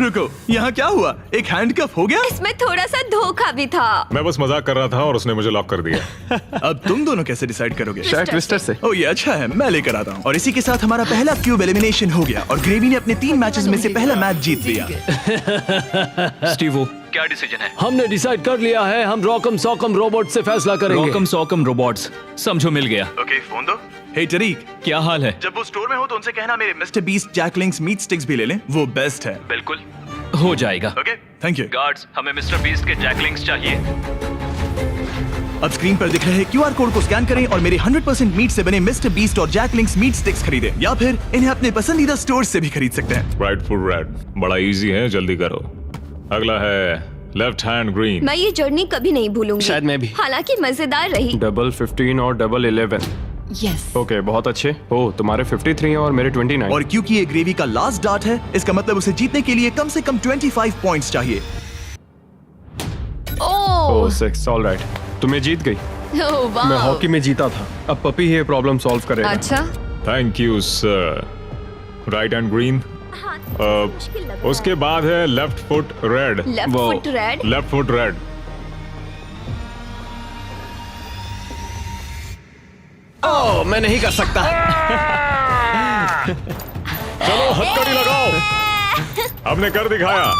रुको, यहाँ क्या हुआ? एक हैंडकफ हो गया? इसमें थोड़ा सा धोखा भी था। मैं बस मजाक कर रहा था और उसने मुझे लॉक कर दिया। अब तुम दोनों कैसे डिसाइड करोगे? शायद ट्विस्टर से। ओह ये अच्छा है, मैं लेकर आता हूँ। और इसी के साथ हमारा पहला क्यूब एलिमिनेशन हो गया और ग्रेवी ने अपने 3 मैचेस में से पहला मैच जीत लिया। स्टीवो, क्या डिसीजन है? हमने डिसाइड कर लिया है, हम रॉकम सॉकम रोबोट से फैसला करेंगे। रॉकम सॉकम रोबोट्स, समझो मिल गया। ओके, फोन दो। हे टरीक, क्या हाल है? जब वो स्टोर में हो तो उनसे कहना मेरे mister Beast Jack Link's meat sticks भी ले लें, वो बेस्ट है। बिल्कुल हो जाएगा। Okay, thank you. गार्ड्स, हमें मिस्टर बीस्ट के जैकलिंग्स चाहिए। अब स्क्रीन पर दिख रहे QR कोड को स्कैन करें और मेरे 100% मीट से बने मिस्टर बीस्ट और जैकलिंग्स मीट स्टिक्स खरीदें, या फिर इन्हें अपने पसंदीदा स्टोर से भी खरीद सकते हैं। राइट फुट रेड, बड़ा इजी है, जल्दी करो। अगला है लेफ्ट हैंड ग्रीन। मैं ये जर्नी कभी नहीं भूलूंगी। शायद मैं भी। हालांकि मजेदार रही। डबल 15 और डबल 11। यस। ओके, बहुत अच्छे। ओह, तुम्हारे 53 और मेरे 29। और क्योंकि ये ग्रेवी का लास्ट डार्ट है, इसका मतलब उसे जीतने के लिए कम से कम 25 पॉइंट्स चाहिए। ओह 6, ऑलराइट। तुम्हें जीत गई। मैं हॉकी में जीता था। अब पपी ये प्रॉब्लम सॉल्व करेगा। अच्छा, thank you sir. Right hand green. उसके बाद है left foot red. Left foot red. Left foot red. Oh, मैं नहीं कर सकता। चलो हथकड़ी लगाओ। हमने कर दिखाया।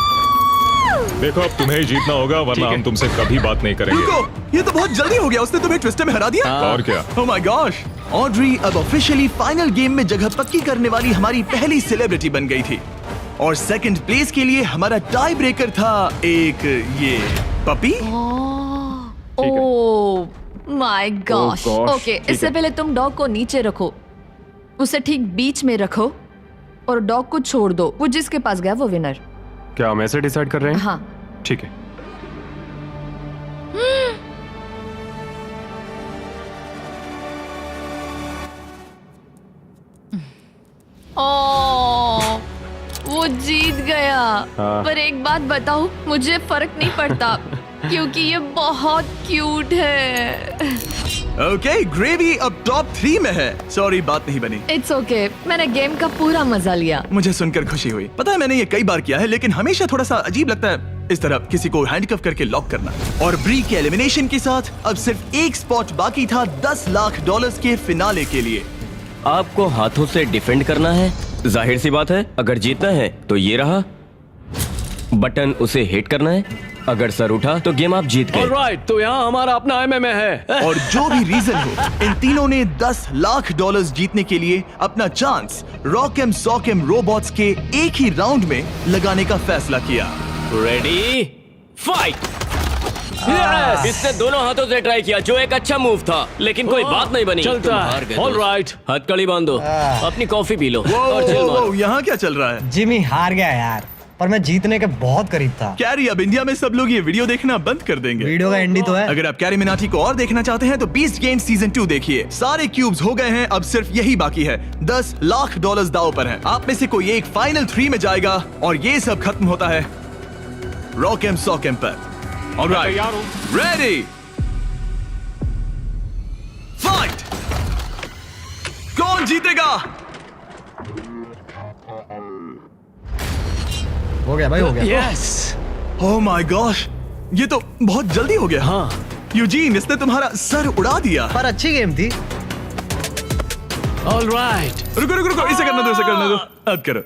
देखो अब तुम्हें ही जीतना होगा वरना हम तुमसे कभी बात नहीं करेंगे। रुको, ये तो बहुत जल्दी हो गया, उसने तुम्हें ट्विस्टर में हरा दिया। और क्या? ओह माय गॉश, ऑड्री अब ऑफिशियली फाइनल गेम में जगह पक्की करने वाली हमारी पहली सेलिब्रिटी बन गई थी और सेकंड प्लेस के लिए हमारा टाई ब्रेकर था एक ये puppy. Oh my gosh. Oh gosh, okay, ठीक इससे है। पहले तुम डॉग को नीचे रखो, उसे ठीक बीच में रखो और डॉग को छोड़ दो। वो जिसके पास गया वो विनर। क्या हम ऐसे डिसाइड कर रहे हैं? हाँ। ठीक है। ओह, वो जीत गया। हाँ। पर एक बात बताऊं, मुझे फर्क नहीं पड़ता क्योंकि ये बहुत क्यूट है। ओके, ग्रेवी अब टॉप 3 में है। सॉरी, बात नहीं बनी। इट्स ओके, मैंने गेम का पूरा मजा लिया। मुझे सुनकर खुशी हुई। पता है मैंने ये कई बार किया है, लेकिन हमेशा थोड़ा सा अजीब लगता है इस तरह किसी को हैंडकफ करके लॉक करना। और ब्री के एलिमिनेशन के साथ अब सिर्फ एक स्पॉट बाकी था $10 लाख के फिनाले के लिए। आपको हाथों से डिफेंड करना है। जाहिर सी बात है, अगर जीतना है तो ये रहा बटन, उसे हिट करना है। अगर सर उठा तो गेम आप जीत गए। ऑलराइट, तो यहाँ हमारा अपना MMA है। और जो भी रीजन हो, इन तीनों ने $10 लाख जीतने के लिए अपना चांस रॉकम सॉकम रोबोट्स के एक ही राउंड में लगाने का फैसला किया। Ready, fight. इसने दोनों हाथों से ट्राई किया, जो एक अच्छा मूव था, लेकिन कोई बात नहीं बनी। चलता तुम है। हार गए। ऑलराइट, हथकड़ी बांधो, अपनी कॉफी पी लो और चिल मारो। यहाँ क्या चल रहा है? जिमी हार गया यार, पर मैं जीतने के बहुत करीब था। कैरी, अब इंडिया में सब लोग ये वीडियो देखना बंद कर देंगे। वीडियो का एंडी तो है। अगर आप कैरी मिनाटी को और देखना चाहते हैं तो बीस्ट गेम सीजन 2 देखिए। सारे क्यूब्स हो गए हैं, अब सिर्फ यही बाकी है। $10 लाख दांव पर है। आप में से कोई एक फाइनल 3 में जाएगा और ये सब खत्म होता है रॉकम सॉकम पर। Alright, ready, fight. कौन जीतेगा? हो गया भाई, हो गया। यस। ओह माय गॉश, ये तो बहुत जल्दी हो गया। हाँ। यूजीन, इसने तुम्हारा सर उड़ा दिया। पर अच्छी गेम थी। ऑलराइट, रुको रुको रुको, इसे करने दो, इसे करने दो। अब करो।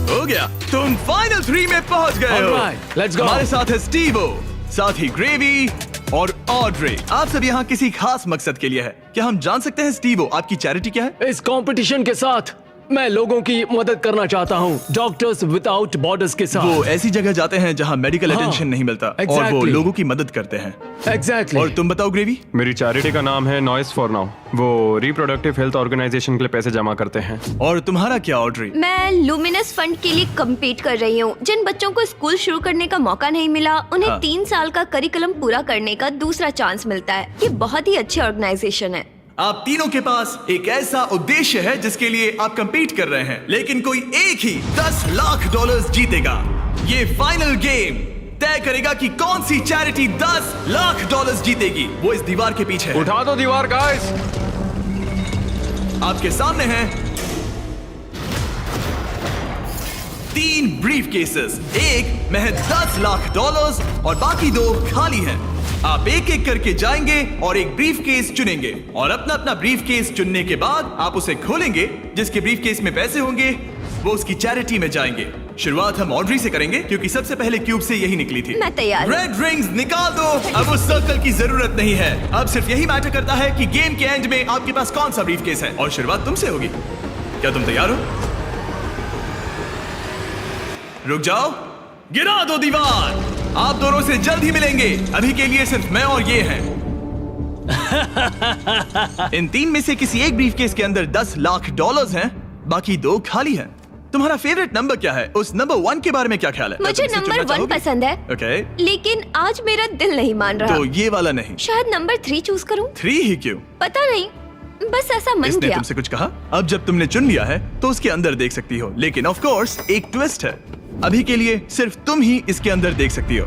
हो गया, तुम फाइनल 3 में पहुंच गए हो। Alright, let's go. हमारे साथ है स्टीवो, साथ ही ग्रेवी और ऑड्रे। आप सब यहाँ किसी खास मकसद के लिए है। क्या हम जान सकते हैं स्टीवो, आपकी चैरिटी क्या है? इस कंपटीशन के साथ मैं लोगों की मदद करना चाहता हूँ, डॉक्टर्स विदाउट बॉर्डर्स के साथ। वो ऐसी जगह जाते हैं जहाँ मेडिकल अटेंशन नहीं मिलता और वो exactly. लोगों की मदद करते हैं। एग्जैक्टली। और तुम बताओ ग्रेवी? मेरी चैरिटी का नाम है नॉइस फॉर नाउ। वो रिप्रोडक्टिव हेल्थ ऑर्गेनाइजेशन के लिए पैसे जमा करते हैं। और तुम्हारा क्या ऑड्रे? मैं लुमिनस फंड के लिए कम्पीट कर रही हूँ। जिन बच्चों को स्कूल शुरू करने का मौका नहीं मिला, उन्हें 3 साल का करिकुलम पूरा करने का दूसरा चांस मिलता है। ये बहुत ही अच्छी ऑर्गेनाइजेशन है। आप तीनों के पास एक ऐसा उद्देश्य है जिसके लिए आप कंपीट कर रहे हैं, लेकिन कोई एक ही $10 लाख जीतेगा। ये फाइनल गेम तय करेगा कि कौन सी चैरिटी $10 लाख जीतेगी। वो इस दीवार के पीछे है। उठा दो दीवार गाइस। आपके सामने हैं 3 ब्रीफ केसेस, एक में है $10 लाख और बाकी 2 खाली हैं। आप एक एक करके जाएंगे और एक ब्रीफ केस चुनेंगे और अपना अपना ब्रीफ केस चुनने के बाद आप उसे खोलेंगे। जिसके ब्रीफ केस में पैसे होंगे वो उसकी चैरिटी में जाएंगे। शुरुआत हम ऑड्री से करेंगे क्योंकि सबसे पहले क्यूब से यही निकली थी। मैं तैयार हूं। रेड रिंग्स निकाल दो। अब उस सर्कल की जरूरत नहीं है। अब सिर्फ यही मैटर करता है कि गेम के एंड में आपके पास कौन सा ब्रीफ केस है और शुरुआत तुमसे होगी। क्या तुम तैयार हो? रुक जाओ, गिरा दो दीवार। आप दोनों से जल्द ही मिलेंगे। अभी के लिए सिर्फ मैं और ये हैं। इन 3 में से किसी एक ब्रीफकेस के अंदर $10 लाख हैं, बाकी 2 खाली हैं। तुम्हारा फेवरेट नंबर क्या है? उस नंबर 1 के बारे में क्या ख्याल है? मुझे नंबर 1 पसंद है। ओके। लेकिन आज मेरा दिल नहीं मान रहा। तो ये वाला नहीं? शायद नंबर 3 चूज करूं। 3 ही क्यों? पता नहीं, बस ऐसा मन इसने किया। तुमसे कुछ कहा? अब जब तुमने चुन लिया है तो उसके अंदर देख सकती हो, लेकिन ऑफ कोर्स एक ट्विस्ट है। अभी के लिए सिर्फ तुम ही इसके अंदर देख सकती हो।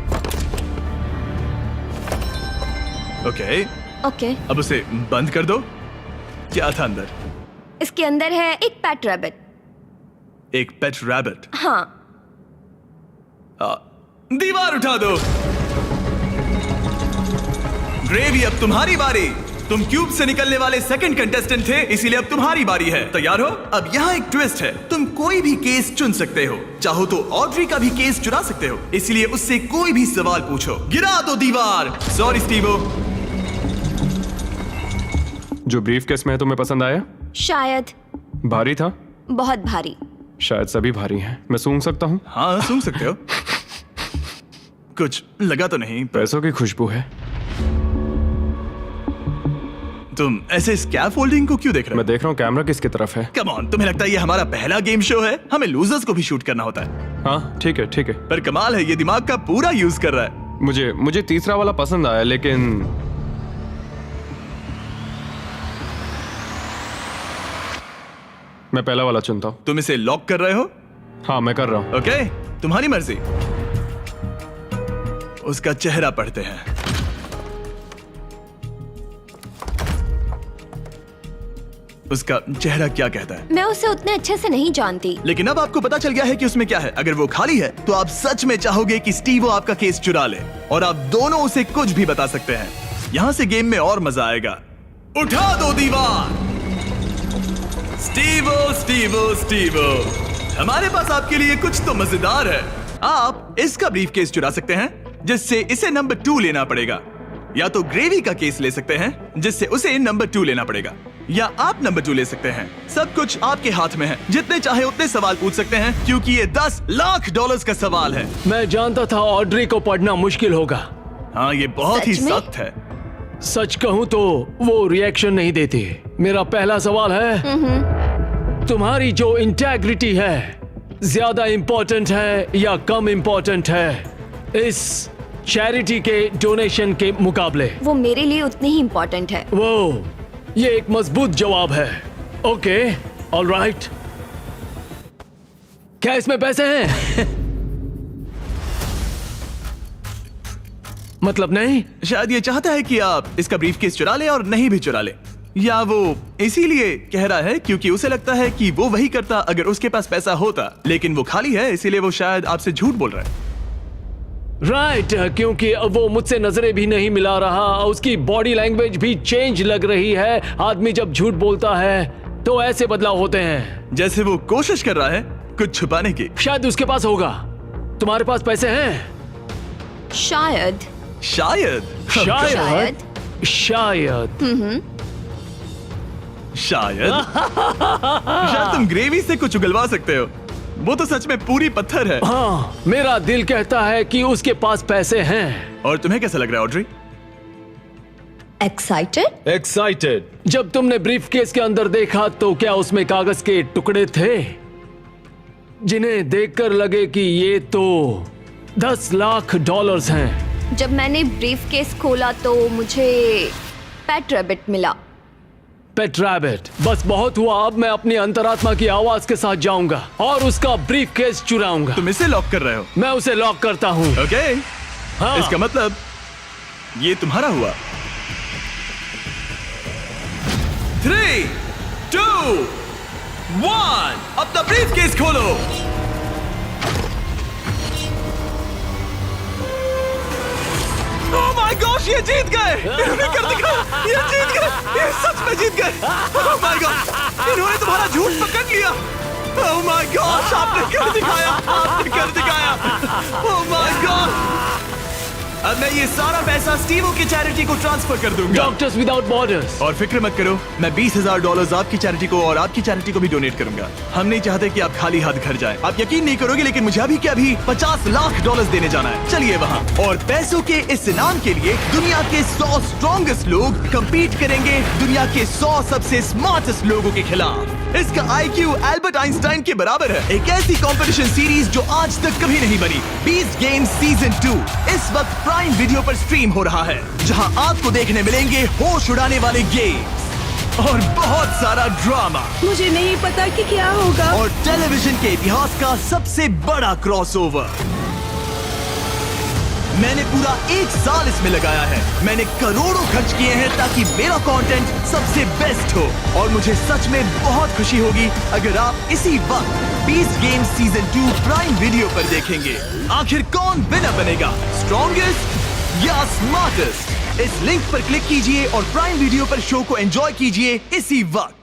ओके। अब उसे बंद कर दो। क्या था अंदर? इसके अंदर है एक पेट रैबिट। एक पेट रैबिट? हाँ। दीवार उठा दो। ग्रेवी, अब तुम्हारी बारी। तुम क्यूब से निकलने वाले सेकंड कंटेस्टेंट थे, इसीलिए अब तुम्हारी बारी है। तैयार हो? अब यहाँ एक ट्विस्ट है। तुम कोई भी केस चुन सकते हो। चाहो तो ऑड्री का भी केस चुरा सकते हो, इसलिए उससे कोई भी सवाल पूछो। गिरा दो दीवार। Sorry Stevo. जो ब्रीफ केस में है तुम्हें पसंद आया? शायद। भारी था? बहुत भारी। शायद सभी भारी हैं। मैं सूंघ सकता हूँ? हाँ, सूंघ सकते हो। कुछ लगा तो नहीं? पैसों की खुशबू है। तुम ऐसे स्कैफोल्डिंग को क्यों देख रहे हो? मैं देख रहा हूँ कैमरा किसकी तरफ है। कम ऑन, तुम्हें लगता है ये हमारा पहला गेम शो है? हमें लूजर्स को भी शूट करना होता है। हाँ ठीक है ठीक है। पर कमाल है, ये दिमाग का पूरा यूज कर रहा है। मुझे तीसरा वाला पसंद आया, लेकिन मैं पहला वाला चुनता हूँ। तुम इसे लॉक कर रहे हो? हाँ मैं कर रहा हूँ। ओके, तुम्हारी मर्जी। उसका चेहरा पढ़ते हैं। उसका चेहरा क्या कहता है? मैं उसे उतने अच्छे से नहीं जानती। लेकिन अब आपको पता चल गया है कि उसमें क्या है। अगर वो खाली है तो आप सच में चाहोगे कि स्टीवो आपका केस चुरा ले, और आप दोनों उसे कुछ भी बता सकते हैं। यहाँ से गेम में और मजा आएगा। उठा दो दीवार। स्टीवो स्टीवो स्टीवो, हमारे पास आपके लिए कुछ तो मजेदार है। आप इसका ब्रीफ केस चुरा सकते हैं, जिससे इसे नंबर 2 लेना पड़ेगा, या तो ग्रेवी का केस ले सकते हैं, जिससे उसे नंबर 2 लेना पड़ेगा, या आप नंबर 2 ले सकते हैं। सब कुछ आपके हाथ में है। जितने चाहे उतने सवाल पूछ सकते हैं, क्योंकि ये $10 लाख का सवाल है। मैं जानता था ऑड्री को पढ़ना मुश्किल होगा। हाँ, ये बहुत ही सख्त है। सच कहूँ तो वो रिएक्शन नहीं देती। मेरा पहला सवाल है, तुम्हारी जो इंटेग्रिटी है ज्यादा इंपॉर्टेंट है या कम इंपॉर्टेंट है इस चैरिटी के डोनेशन के मुकाबले? वो मेरे लिए उतनी ही इंपॉर्टेंट है। वो, ये एक मजबूत जवाब है। Okay, alright. क्या इसमें पैसे हैं? मतलब नहीं? शायद ये चाहता है कि आप इसका ब्रीफकेस चुरा ले और नहीं भी चुरा ले, या वो इसीलिए कह रहा है क्योंकि उसे लगता है कि वो वही करता अगर उसके पास पैसा होता, लेकिन वो खाली है, इसीलिए वो शायद आपसे झूठ बोल रहा है। राइट, क्योंकि वो मुझसे नजरें भी नहीं मिला रहा, उसकी बॉडी लैंग्वेज भी चेंज लग रही है। आदमी जब झूठ बोलता है तो ऐसे बदलाव होते हैं। जैसे वो कोशिश कर रहा है कुछ छुपाने की। शायद उसके पास होगा। तुम्हारे पास पैसे हैं? शायद शायद शायद शायद शायद शायद तुम ग्रेवी से कुछ उगलवा सकते हो। वो तो सच में पूरी पत्थर है। हाँ, मेरा दिल कहता है कि उसके पास पैसे हैं। और तुम्हें कैसा लग रहा है ऑड्री? एक्साइटेड? एक्साइटेड। जब तुमने ब्रीफ केस के अंदर देखा तो क्या उसमें कागज के टुकड़े थे जिन्हें देखकर लगे कि ये तो $10 लाख हैं? जब मैंने ब्रीफ केस खोला तो मुझे पेट रैबिट मिला। पेट रैबिट। बस बहुत हुआ। अब मैं अपनी अंतरात्मा की आवाज के साथ जाऊंगा और उसका ब्रीफ केस चुराऊंगा। तुम इसे लॉक कर रहे हो? मैं उसे लॉक करता हूँ। ओके। हाँ। इसका मतलब ये तुम्हारा हुआ। 3, 2, 1 अपना ब्रीफ केस खोलो। ओह माय गॉश, ये जीत गए। इन्होंने कर दिखाया। ये जीत गए। ये सच में जीत गए। ओह माय गॉड, इन्होंने तुम्हारा झूठ पकड़ लिया। ओह माय गॉश, आपने कर दिखाया। आपने कर दिखाया। Oh my God. अब मैं ये सारा पैसा स्टीवो की चैरिटी को ट्रांसफर कर दूंगा। Doctors without borders. और फिक्र मत करो, मैं $20,000 आपकी चैरिटी को और आपकी चैरिटी को भी डोनेट करूंगा। हम नहीं चाहते कि आप खाली हाथ घर जाएं। आप यकीन नहीं करोगे लेकिन मुझे अभी के अभी $50 लाख देने जाना है। चलिए वहाँ। और पैसों के इस इनाम के लिए दुनिया के 100 स्ट्रॉन्गेस्ट लोग कम्पीट करेंगे दुनिया के 100 सबसे स्मार्टेस्ट लोगों के खिलाफ। इसका IQ एल्बर्ट आइंस्टाइन के बराबर है। एक ऐसी कंपटीशन सीरीज जो आज तक कभी नहीं बनी। बीस्ट गेम्स सीजन 2 इस वक्त प्राइम वीडियो पर स्ट्रीम हो रहा है, जहां आपको देखने मिलेंगे होश उड़ाने वाले गेम्स और बहुत सारा ड्रामा। मुझे नहीं पता कि क्या होगा। और टेलीविजन के इतिहास का सबसे बड़ा क्रॉसओवर। मैंने पूरा 1 साल इसमें लगाया है। मैंने करोड़ों खर्च किए हैं ताकि मेरा कंटेंट सबसे बेस्ट हो। और मुझे सच में बहुत खुशी होगी अगर आप इसी वक्त beast games season 2 prime video पर देखेंगे। आखिर कौन विनर बनेगा, स्ट्रॉन्गेस्ट या स्मार्टेस्ट? इस लिंक पर क्लिक कीजिए और प्राइम वीडियो पर शो को एंजॉय कीजिए इसी वक्त।